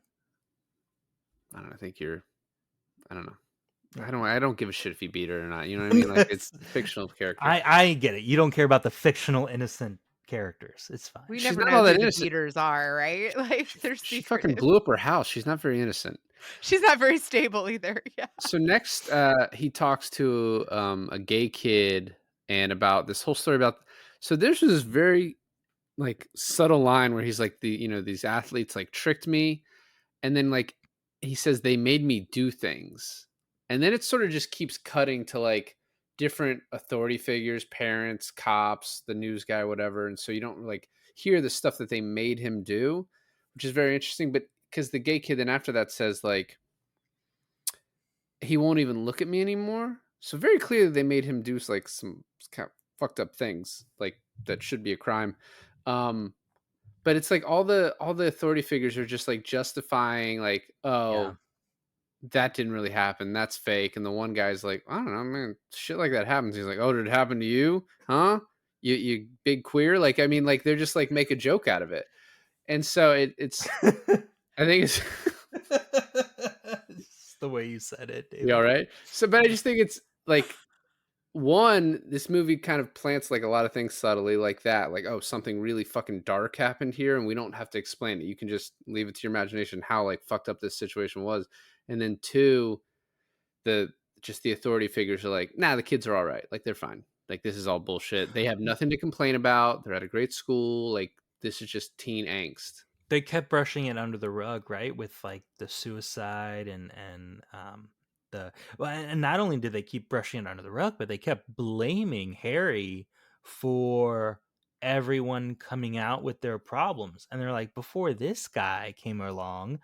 I don't know. I don't know. I don't give a shit if he beat her or not. You know what I mean? Like it's a fictional character. I get it. You don't care about the fictional innocent characters. It's fine. We She's never not know all that who the innocent. beaters are, right? Like they're She secretive. fucking blew up her house. She's not very innocent. She's not very stable either. Yeah. So next, he talks to a gay kid and about this whole story about. So there's this very like subtle line where he's like these athletes like tricked me, and then like he says they made me do things, and then it sort of just keeps cutting to like different authority figures, parents, cops, the news guy, whatever, and so you don't like hear the stuff that they made him do, which is very interesting. But because the gay kid then after that says like he won't even look at me anymore, so very clearly they made him do like some kind of fucked up things like that should be a crime. But it's like all the authority figures are just like justifying like, oh, that didn't really happen, that's fake. And the one guy's like, I don't know, man, shit like that happens. He's like, oh, did it happen to you? Huh? You big queer? Like, I mean, like they're just like make a joke out of it. And so it's I think it's It's the way you said it, David. you all right? So but I just think it's like this movie kind of plants like a lot of things subtly like that, like, oh, something really fucking dark happened here and we don't have to explain it. You can just leave it to your imagination how like fucked up this situation was. And then two, the authority figures are like, nah, the kids are all right, like they're fine, like this is all bullshit, they have nothing to complain about, they're at a great school, like this is just teen angst. They kept brushing it under the rug, right, with like the suicide and and not only did they keep brushing it under the rug, but they kept blaming Harry for everyone coming out with their problems. And they're like, before this guy came along,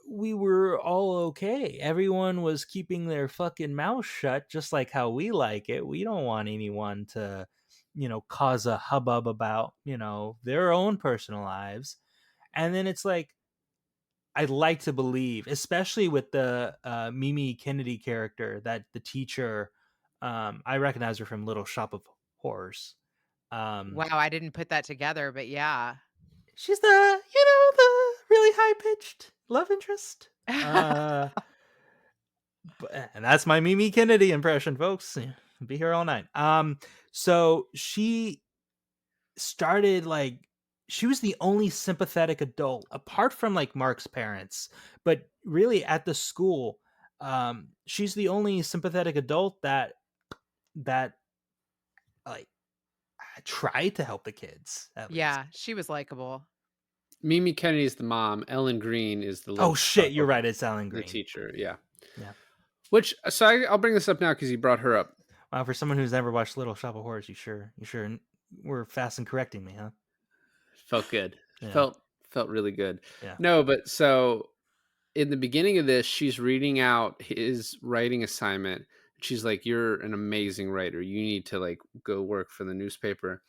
we were all okay. Everyone was keeping their fucking mouth shut, just like how we like it. We don't want anyone to, cause a hubbub about, their own personal lives. And then it's like, I'd like to believe, especially with the Mimi Kennedy character, that the teacher, I recognize her from Little Shop of Horrors. Wow, I didn't put that together, but yeah. She's the really high-pitched love interest. And that's my Mimi Kennedy impression, folks. Be here all night. So she started like she was the only sympathetic adult apart from like Mark's parents, but really at the school, she's the only sympathetic adult that like tried to help the kids at least. Yeah, she was likable. Mimi Kennedy is the mom. Ellen Green is the Oh shit, you're right. It's Alan the Green. teacher. Yeah. Yeah. Which so I'll bring this up now because you brought her up. Wow, for someone who's never watched Little Shop of Horrors, you sure were fast in correcting me, huh? Felt good. Yeah. Felt really good. Yeah. No, but so in the beginning of this, she's reading out his writing assignment. She's like, "You're an amazing writer. You need to like go work for the newspaper."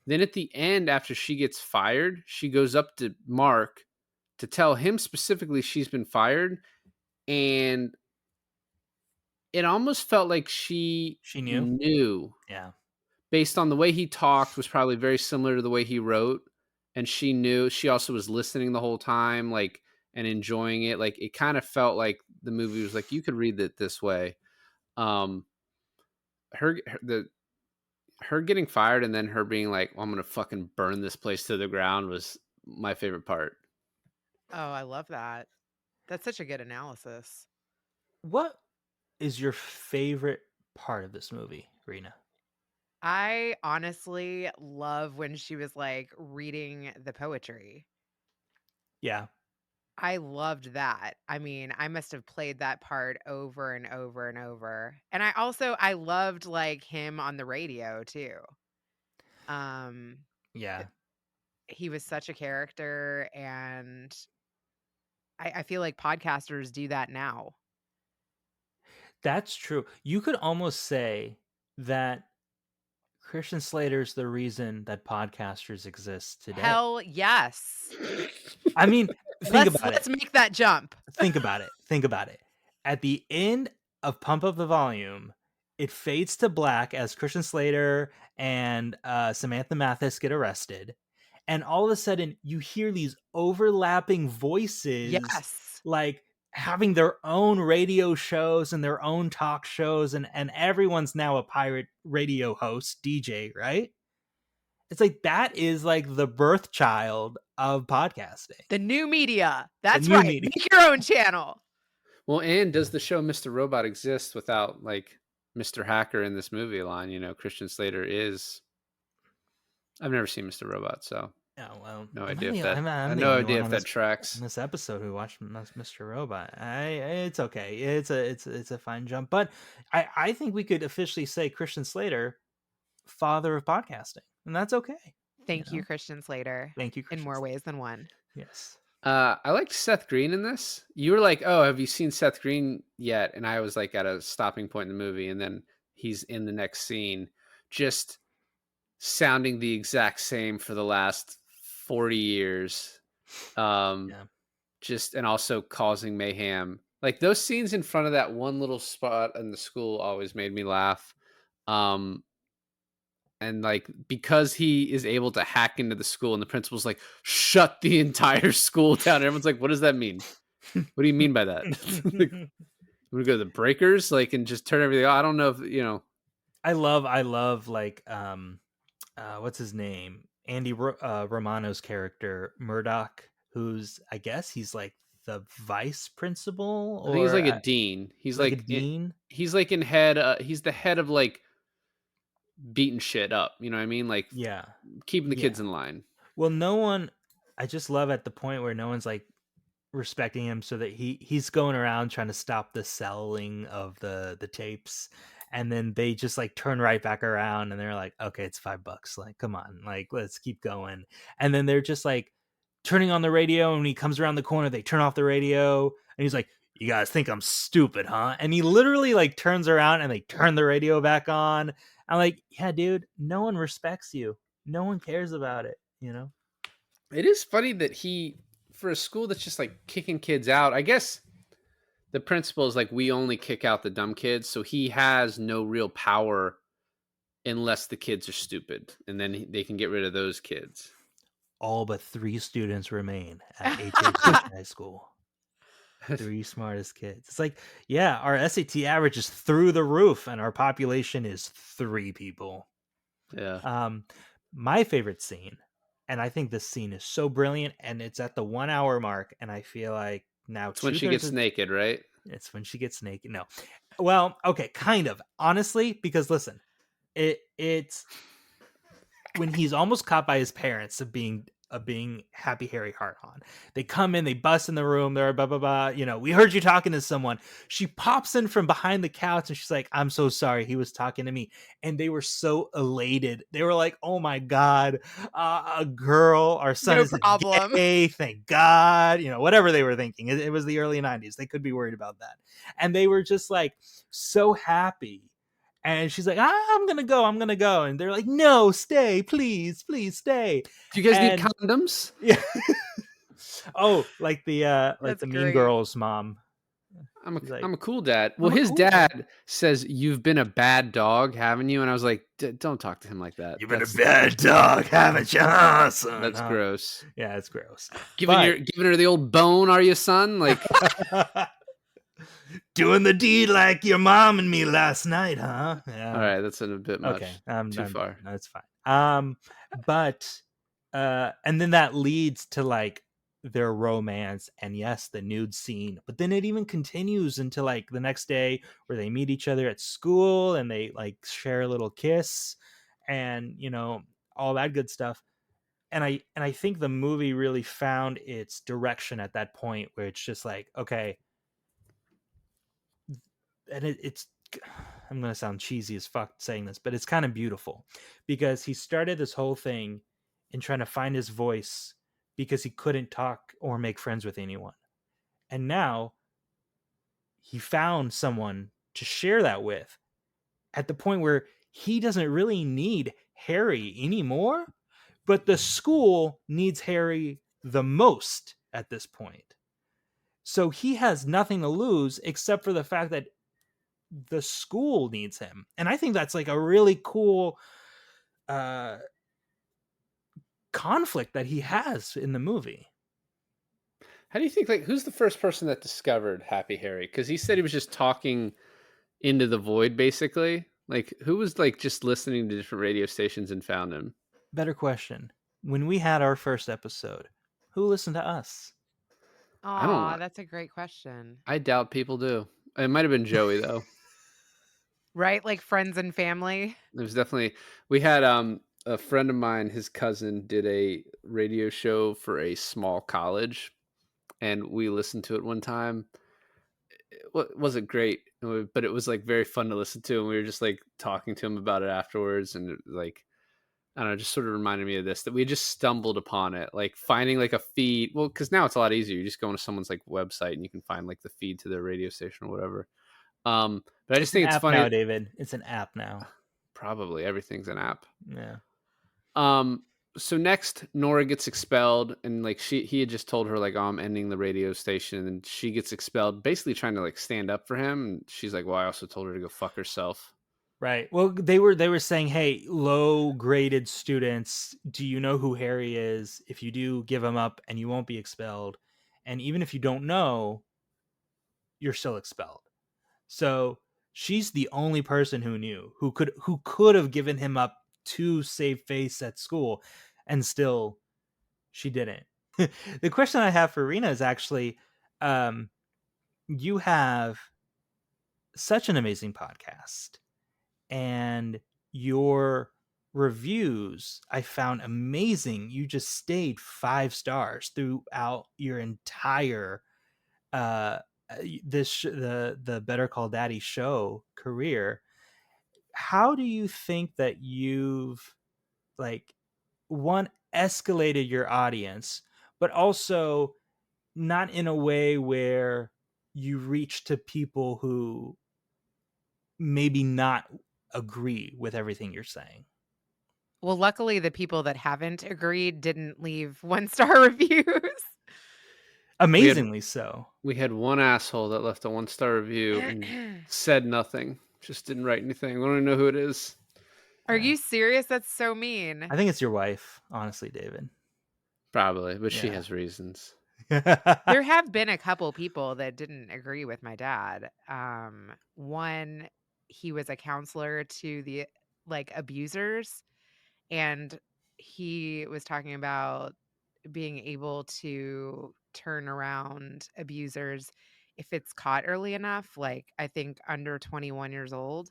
Then at the end, after she gets fired, she goes up to Mark to tell him specifically she's been fired, and it almost felt like she knew. Yeah. Based on the way he talked was probably very similar to the way he wrote, and she knew. She also was listening the whole time, like, and enjoying it. Like, it kind of felt like the movie was like, you could read it this way. Her getting fired and then her being like, well, I'm gonna fucking burn this place to the ground was my favorite part. Oh, I love that. That's such a good analysis. What is your favorite part of this movie, Reena? I honestly love when she was like reading the poetry. Yeah. I loved that. I mean, I must have played that part over and over and over. And I loved like him on the radio too. Yeah. He was such a character, and I feel like podcasters do that now. That's true. You could almost say that Christian Slater's the reason that podcasters exist today. Hell yes. I mean, Let's make that jump. Think about it. At the end of Pump Up the Volume, it fades to black as Christian Slater and Samantha Mathis get arrested. And all of a sudden, you hear these overlapping voices, like having their own radio shows and their own talk shows, and everyone's now a pirate radio host, DJ, right? It's like that is like the birth child of podcasting. The new media. That's right. Media. Make your own channel. Well, and does the show Mr. Robot exist without like Mr. Hacker in this movie line? You know, Christian Slater is. I've never seen Mr. Robot, so no idea if that tracks. In this episode, who watched Mr. Robot? It's okay. It's a fine jump, but I think we could officially say Christian Slater, father of podcasting, and that's okay. Thank you, Christian Slater. Thank you, in more ways than one. Yes. I liked Seth Green in this. You were like, "Oh, have you seen Seth Green yet?" And I was like at a stopping point in the movie, and then he's in the next scene, just sounding the exact same for the last 40 years. Just and also causing mayhem. Like those scenes in front of that one little spot in the school always made me laugh. And like because he is able to hack into the school, and the principal's like, shut the entire school down. And everyone's like, what does that mean? What do you mean by that? Like, you want to go to the breakers, like, and just turn everything off? I don't know if you know. I love like what's his name? Andy Romano's character, Murdoch, who's I guess he's like the vice principal, or I think he's like a dean. He's like a dean. He's like in head. He's the head of like beating shit up. You know what I mean? Like keeping the kids in line. Well, no one. I just love at the point where no one's like respecting him, so that he's going around trying to stop the selling of the tapes. And then they just like turn right back around and they're like, okay, it's $5. Like, come on, like, let's keep going. And then they're just like turning on the radio. And when he comes around the corner, they turn off the radio. And he's like, you guys think I'm stupid, huh? And he literally like turns around and they turn the radio back on. I'm like, yeah, dude, no one respects you. No one cares about it, you know? It is funny that for a school that's just like kicking kids out, I guess the principal is like, we only kick out the dumb kids. So he has no real power unless the kids are stupid. And then they can get rid of those kids. All but 3 students remain at HH High School. 3 smartest kids. It's like, yeah, our SAT average is through the roof and our population is 3 people. Yeah. my favorite scene, and I think this scene is so brilliant, and it's at the 1 hour mark, and I feel like now It's when she gets naked, right? it's when she gets naked. No. Well, okay, kind of. Honestly, because listen, it's when he's almost caught by his parents of being Happy Harry Hart on. They come in, they bust in the room, they're blah blah blah. You know, we heard you talking to someone. She pops in from behind the couch and she's like, "I'm so sorry, he was talking to me." And they were so elated. They were like, "Oh my god, a girl, our son No isn't problem. gay, thank God." You know, whatever they were thinking. It was the early '90s. They could be worried about that, and they were just like so happy. And she's like, I'm gonna go. And they're like, no, stay, please, please stay. Do you guys need And condoms? yeah. Oh, like That's the Mean great. Girls mom. She's like, I'm a cool dad. Well, "I'm a his cool dad says, "You've been a bad dog, haven't you?" And I was like, "Don't talk to him like that. You've been a bad dog, haven't you, huh, son?" That's huh? gross." Yeah, it's gross. Giving her the old bone, are you, son? Like, doing the deed like your mom and me last night, huh? Yeah. all right, that's a bit much. Okay, Too far. No, it's fine. But and then that leads to like their romance, and yes, the nude scene. But then it even continues into like the next day where they meet each other at school and they like share a little kiss, and you know all that good stuff. And I think the movie really found its direction at that point where it's just like, okay, and it's I'm gonna sound cheesy as fuck saying this, but it's kind of beautiful because he started this whole thing in trying to find his voice because he couldn't talk or make friends with anyone, and now he found someone to share that with at the point where he doesn't really need Harry anymore, but the school needs Harry the most at this point. So he has nothing to lose except for the fact that the school needs him. And I think that's like a really cool uh conflict that he has in the movie. how do you think? Like, who's the first person that discovered Happy Harry? Because he said he was just talking into the void, basically. Like, who was like just listening to different radio stations and found him? Better question. When we had our first episode, who listened to us? I don't Aw, know. that's a great question. I doubt people do. It might have been Joey though. Right? Like friends and family. It was definitely we had a friend of mine, his cousin did a radio show for a small college, and we listened to it one time. It wasn't great, but it was like very fun to listen to, and we were just like talking to him about it afterwards, and like I don't know, just sort of reminded me of this that we just stumbled upon it, like finding like a feed. Well, because now it's a lot easier. You just go into someone's like website and you can find like the feed to their radio station or whatever. But I just It's an think it's app funny. now, David. It's an app now. Probably everything's an app. Yeah. So next Nora gets expelled, and like he had just told her like, "Oh, I'm ending the radio station," and she gets expelled, basically trying to like stand up for him. And she's like, "Well, I also told her to go fuck herself." Right. Well, they were saying, "Hey, low graded students, do you know who Harry is? If you do, give him up and you won't be expelled. And even if you don't know, you're still expelled." So she's the only person who knew, who could have given him up to save face at school, and still she didn't. The question I have for Reena is actually, you have such an amazing podcast, and your reviews I found amazing. You just stayed 5 stars throughout your entire uh the Better Call Daddy show career. How do you think that you've like one escalated your audience, but also not in a way where you reach to people who maybe not agree with everything you're saying? Well, luckily the people that haven't agreed didn't leave 1-star reviews. Amazingly so. We had one asshole that left a 1-star review and said nothing, just didn't write anything. We don't even know who it is. Are you serious? That's so mean. I think it's your wife, honestly, David. Probably, but she Yeah. has reasons. There have been a couple people that didn't agree with my dad. One, he was a counselor to the like abusers, and he was talking about being able to turn around abusers if it's caught early enough, like I think under 21 years old.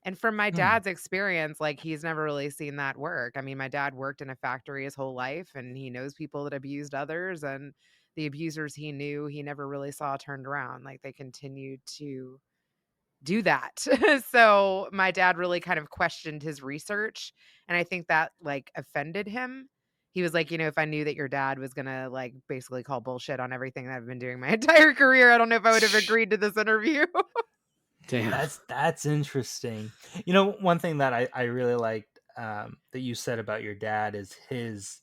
And from my Hmm. dad's experience, like he's never really seen that work. I mean, my dad worked in a factory his whole life and he knows people that abused others, and the abusers he knew, he never really saw turned around. Like they continued to do that. So my dad really kind of questioned his research, and I think that like offended him. He was like, if I knew that your dad was going to like basically call bullshit on everything that I've been doing my entire career, I don't know if I would have agreed to this interview. Damn. That's interesting. One thing that I really liked that you said about your dad is his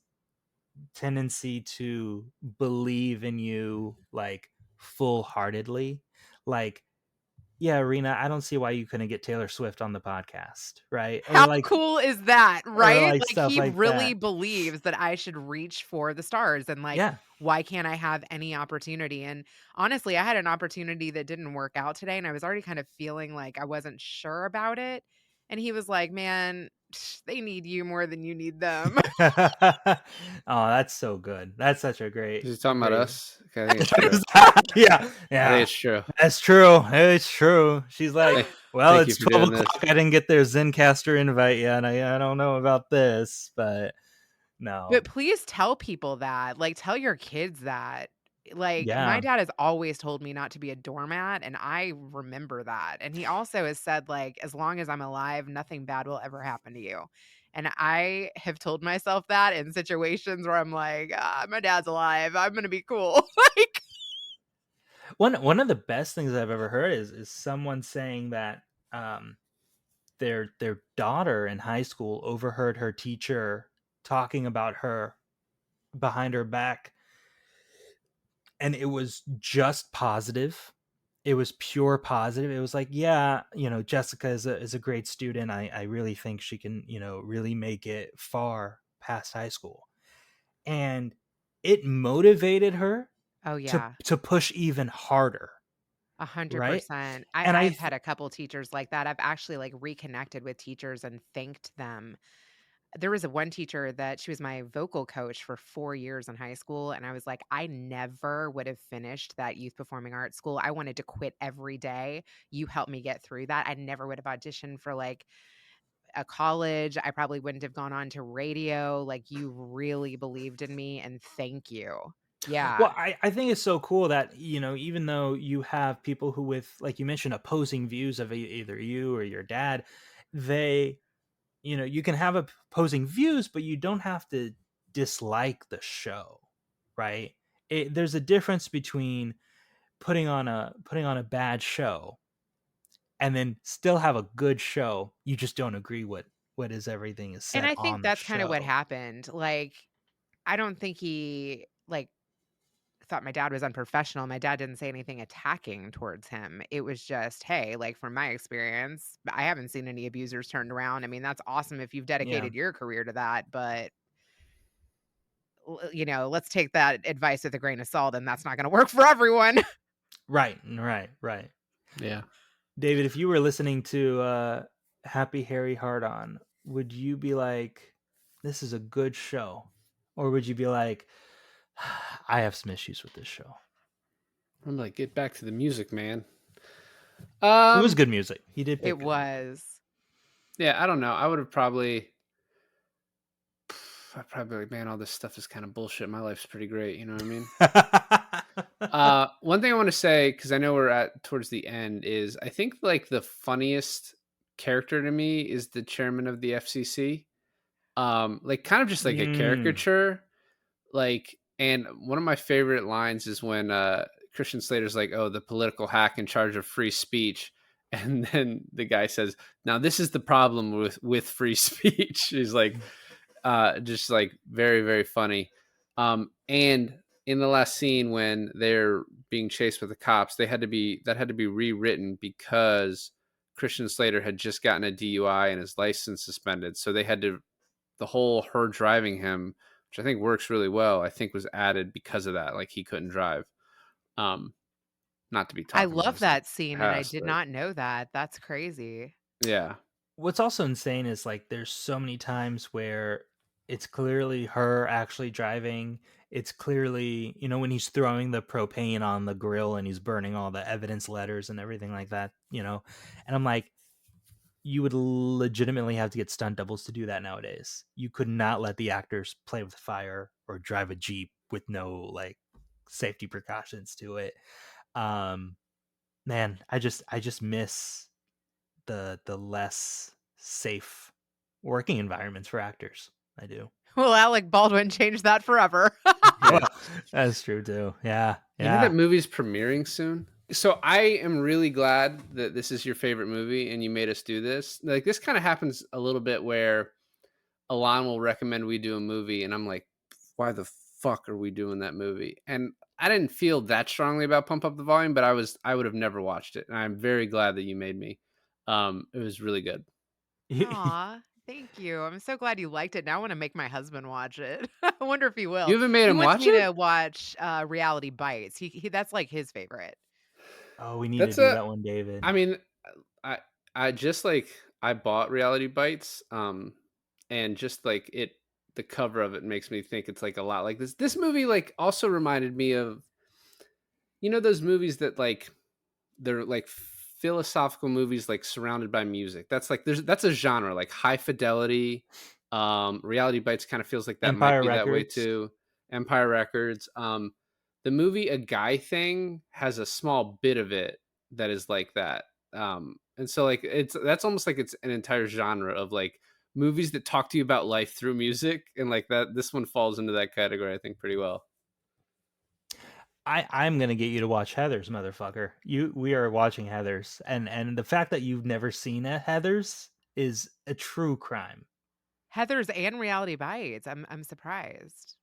tendency to believe in you like full-heartedly. Like, yeah, Reena, I don't see why you couldn't get Taylor Swift on the podcast, right? How cool is that, or right? like Like stuff he like really that. believes that I should reach for the stars, and like Yeah. why can't I have any opportunity? And honestly, I had an opportunity that didn't work out today and I was already kind of feeling like I wasn't sure about it. And he was like, "Man, they need you more than you need them." Oh, that's so good. That's such a great, Is he talking about great. us? Okay, I think it's true. Yeah, I think yeah. it's true. That's true. It's true. She's like, well, Thank you it's for 12 doing this. o'clock. I didn't get their Zencaster invite yet. I don't know about this, but no. But please tell people that. Like, tell your kids that. Like, my Yeah. dad has always told me not to be a doormat, and I remember that. And he also has said, like, as long as I'm alive, nothing bad will ever happen to you. And I have told myself that in situations where I'm like, my dad's alive. I'm going to be cool. Like, One of the best things I've ever heard is someone saying that their daughter in high school overheard her teacher talking about her behind her back, and it was just positive. It was pure positive. It was like, yeah, Jessica is a great student. I really think she can, really make it far past high school. And it motivated her oh, to yeah. to push even harder, right? 100%. And I've had a couple teachers like that. I've actually like reconnected with teachers and thanked them. There was a one teacher that she was my vocal coach for 4 years in high school, and I was like, "I never would have finished that youth performing arts school. I wanted to quit every day. You helped me get through that. I never would have auditioned for, like, a college. I probably wouldn't have gone on to radio. Like, you really believed in me, and thank you." Yeah. well, I think it's so cool that, even though you have people who with, like you mentioned, opposing views of either you or your dad, they, you can have opposing views, but you don't have to dislike the show, right? There's a difference between putting on a bad show and then still have a good show. You just don't agree what is everything is And said I think on the that's kinda what show. happened. Like, I don't think he, like, thought my dad was unprofessional. My dad didn't say anything attacking towards him. It was just, hey, like from my experience, I haven't seen any abusers turned around. I mean, that's awesome if you've Yeah. dedicated your career to that, but let's take that advice with a grain of salt, and that's not going to work for everyone. Right. Yeah. David, if you were listening to Happy Harry Hard On, would you be like, this is a good show? Or would you be like, I have some issues with this show? I'm like, get back to the music, man. It was good music. He did pick It good was. Yeah, I don't know. I would have probably I'd probably be like, man, all this stuff is kind of bullshit. My life's pretty great. You know what I mean? music. One thing I want to say, because I know we're at towards the end, is I think like the funniest character to me is the chairman of the FCC. Like kind of just like a caricature. Like, and one of my favorite lines is when Christian Slater's like, "Oh, the political hack in charge of free speech," and then the guy says, "Now this is the problem with free speech." He's like, just like very very funny. And in the last scene when they're being chased with the cops, that had to be rewritten because Christian Slater had just gotten a DUI and his license suspended, so they had to the whole her driving him, which I think works really well, I think was added because of that. Like he couldn't drive. Not to be I talking about love his, that scene, and I past, did but not know that. That's crazy. yeah. What's also insane is like there's so many times where it's clearly her actually driving. It's clearly, when he's throwing the propane on the grill and he's burning all the evidence letters and everything like that, And I'm like, you would legitimately have to get stunt doubles to do that nowadays. You could not let the actors play with fire or drive a Jeep with no like safety precautions to it. Man, I just miss the less safe working environments for actors. I do. Well, Alec Baldwin changed that forever. Yeah. Well, that's true too. Yeah. You know that movie's premiering soon? So I am really glad that this is your favorite movie and you made us do this. Like, this kind of happens a little bit where Alon will recommend we do a movie and I'm like, why the fuck are we doing that movie? And I didn't feel that strongly about Pump Up the Volume, but I would have never watched it. And I'm very glad that you made me. It was really good. Aw, thank you. I'm so glad you liked it. Now I want to make my husband watch it. I wonder if he will. You haven't made He him wants watch me it? to watch Reality Bites. He that's like his favorite. Oh, we need That's to do a that one, David. I mean, I just like I bought Reality Bites, and just like the cover of it makes me think it's like a lot like this. This movie like also reminded me of those movies that like they're like philosophical movies like surrounded by music. That's like that's a genre like high fidelity. Reality Bites kind of feels like that might Empire be that way Records. too. Empire Records. The movie A Guy Thing has a small bit of it that is like that. And so like that's almost like it's an entire genre of like movies that talk to you about life through music, and like that this one falls into that category I think pretty well. I'm gonna get you to watch Heathers, motherfucker. We are watching Heathers, and the fact that you've never seen a Heathers is a true crime. Heather's and Reality Bites. I'm surprised.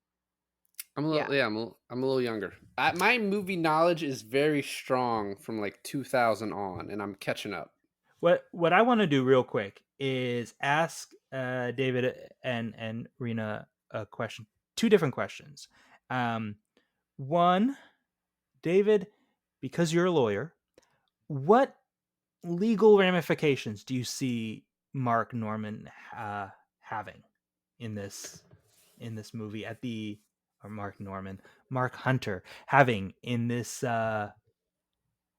I'm a little I'm a little younger. My movie knowledge is very strong from like 2000 on, and I'm catching up. What I want to do real quick is ask David and Reena a question, two different questions. One, David, because you're a lawyer, what legal ramifications do you see Mark Norman having in this movie Mark Hunter having in this at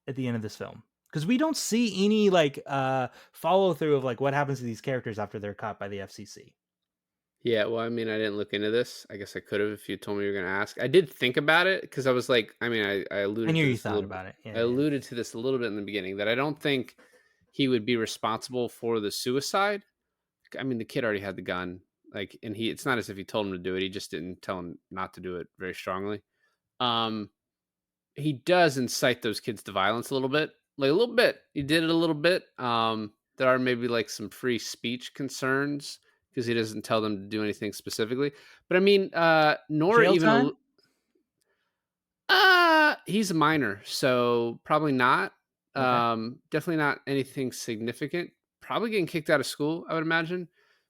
the end of this film? Because we don't see any like follow through of like what happens to these characters after they're caught by the FCC. Yeah, well, I mean, I didn't look into this. I guess I could have if you told me you were going to ask. I did think about it because I was like, I mean, I alluded I knew to you this a thought little about bit. it. Yeah, I alluded to this a little bit in the beginning that I don't think he would be responsible for the suicide. I mean, the kid already had the gun, like, and it's not as if he told him to do it. He just didn't tell him not to do it very strongly. He does incite those kids to violence a little bit, like a little bit. He did it a little bit. There are maybe like some free speech concerns because he doesn't tell them to do anything specifically. But I mean, Nora jail even time. he's a minor, so probably not. Okay. Definitely not anything significant. Probably getting kicked out of school, I would imagine.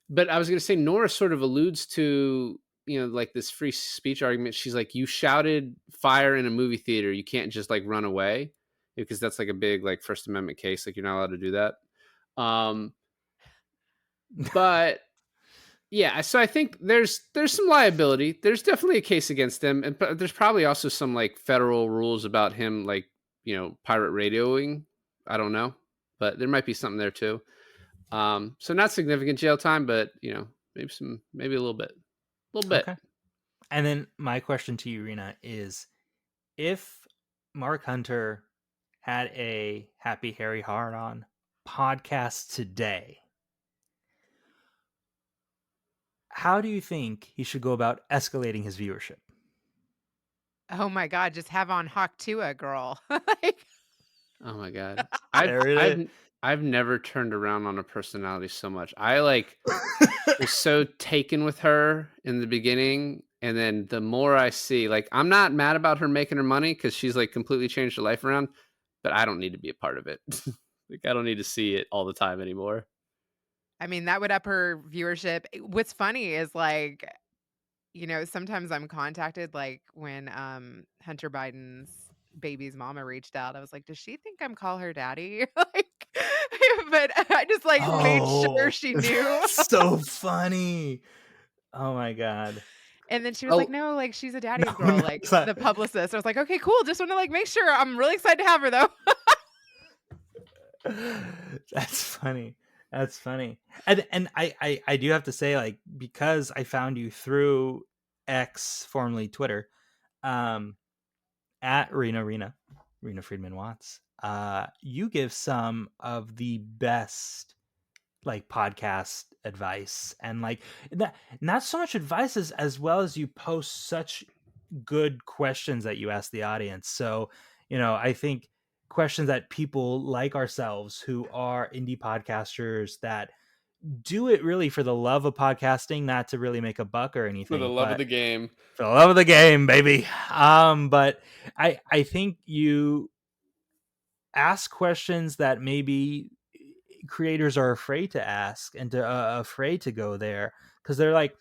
But I was going to say, Nora sort of alludes to, like this free speech argument. She's like, you shouted fire in a movie theater. You can't just like run away because that's like a big like First Amendment case. Like you're not allowed to do that. But yeah, so I think there's some liability. There's definitely a case against him, and but there's probably also some like federal rules about him, like pirate radioing. I don't know, but there might be something there too. So not significant jail time, but maybe a little bit, Okay. And then my question to you, Reena, is if Mark Hunter had a Happy Harry Hard On podcast today, how do you think he should go about escalating his viewership? Oh my God, just have on Hawk Tua, girl. Oh my god, There it is. I've never turned around on a personality so much. I like was so taken with her in the beginning, and then the more I see, like, I'm not mad about her making her money because she's like completely changed her life around, but I don't need to be a part of it. Like, I don't need to see it all the time anymore. I mean, that would up her viewership. What's funny is like, sometimes I'm contacted like when Hunter Biden's baby's mama reached out. I was like, does she think I'm call her daddy? Like, but I just like made sure she knew. So funny. Oh my God. And then she was like, Oh, "No, like she's a daddy's No, girl, no, like it's not. the publicist." I was like, "Okay, cool. Just want to like make sure. I'm really excited to have her though." That's funny. That's funny. And I do have to say, like, because I found you through X, formerly Twitter, um, at Reena Friedman Watts. You give some of the best like podcast advice, and like that, not so much advice as well as you post such good questions that you ask the audience. So, I think questions that people like ourselves who are indie podcasters that do it really for the love of podcasting, not to really make a buck or for the anything, love of but the game. for the love of the game, baby. But I think you ask questions that maybe creators are afraid to ask and afraid to go there because they're like,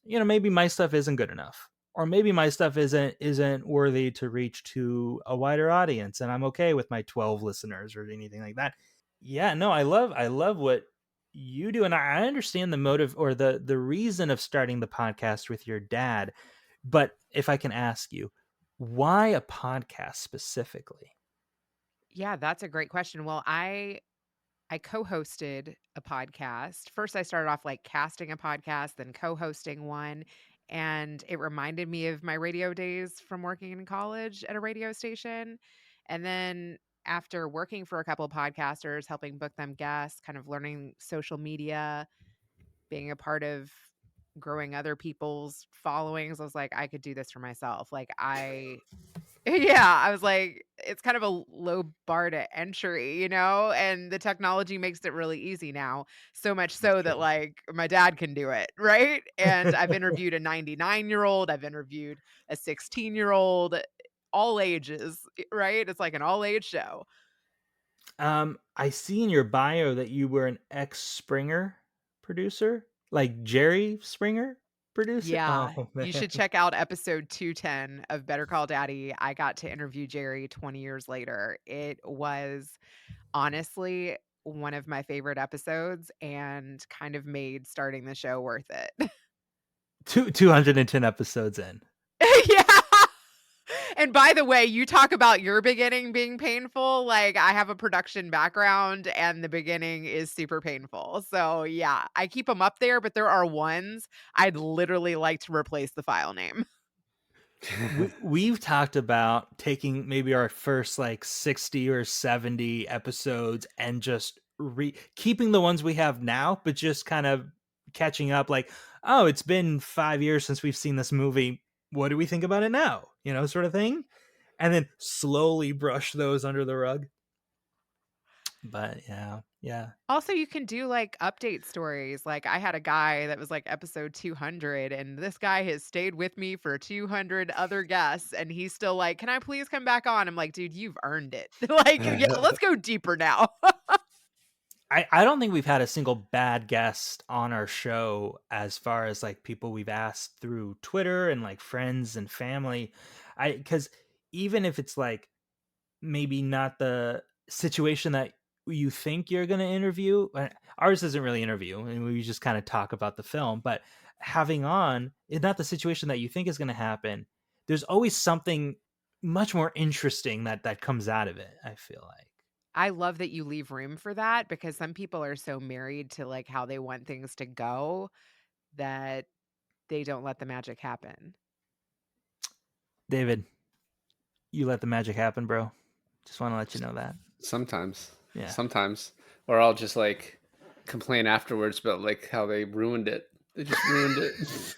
maybe my stuff isn't good enough, or maybe my stuff isn't worthy to reach to a wider audience, and I'm okay with my 12 listeners or anything like that. Yeah, no, I love what you do, and I understand the motive or the reason of starting the podcast with your dad. But if I can ask you, why a podcast specifically? Yeah, that's a great question. Well, I co-hosted a podcast. First, I started off like casting a podcast, then co-hosting one, and it reminded me of my radio days from working in college at a radio station. And then after working for a couple of podcasters, helping book them guests, kind of learning social media, being a part of growing other people's followings, I was like, I could do this for myself. Like yeah, I was like, it's kind of a low bar to entry, and the technology makes it really easy now. So much That's so that true. like my dad can do it, right? And I've interviewed a 99-year-old, I've interviewed a 16-year-old, all ages, right? It's like an all age show. I see in your bio that you were an ex Springer producer, like Jerry Springer producer. Yeah, Oh you man. should check out episode 210 of Better Call Daddy. I got to interview Jerry 20 years later. It was honestly one of my favorite episodes and kind of made starting the show worth it. 210 episodes in. Yeah. And by the way, you talk about your beginning being painful. Like, I have a production background and the beginning is super painful. So, yeah, I keep them up there, but there are ones I'd literally like to replace the file name. We've talked about taking maybe our first like 60 or 70 episodes and just keeping the ones we have now, but just kind of catching up like, oh, it's been 5 years since we've seen this movie. What do we think about it now? Sort of thing. And then slowly brush those under the rug. But yeah. Also, you can do like update stories. Like, I had a guy that was like episode 200, and this guy has stayed with me for 200 other guests, and he's still like, "Can I please come back on?" I'm like, dude, you've earned it. Like, yeah, let's go deeper now. I don't think we've had a single bad guest on our show as far as like people we've asked through Twitter and like friends and family. Because even if it's like maybe not the situation that you think you're going to interview, ours isn't really interview, and we just kind of talk about the film, but having on is not the situation that you think is going to happen. There's always something much more interesting that comes out of it, I feel like. I love that you leave room for that because some people are so married to like how they want things to go that they don't let the magic happen. David, you let the magic happen, bro. Just want to let you know that. Sometimes. Yeah. Sometimes. Or I'll just like complain afterwards about like how they ruined it. They just ruined it.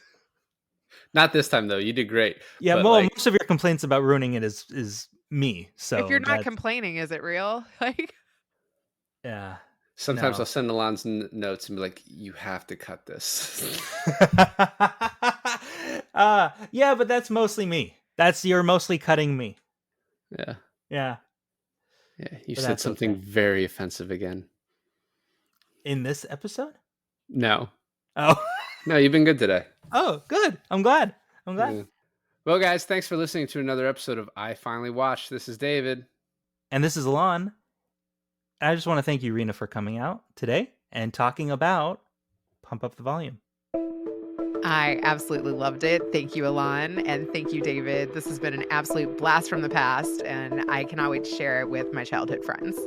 Not this time though. You did great. Yeah, But well, like most of your complaints about ruining it is me. So If you're not that's complaining, is it real? Like, yeah. sometimes No. I'll send Alon's notes and be like, you have to cut this. Yeah, but that's mostly me. You're mostly cutting me. Yeah. Yeah. Yeah. You But said that's something okay. very offensive again. In this episode? No. Oh. No, you've been good today. Oh, good. I'm glad. Yeah. Well, guys, thanks for listening to another episode of I Finally Watched. This is David. And this is Alon. I just want to thank you, Reena, for coming out today and talking about Pump Up the Volume. I absolutely loved it. Thank you, Alon, and thank you, David. This has been an absolute blast from the past, and I cannot wait to share it with my childhood friends.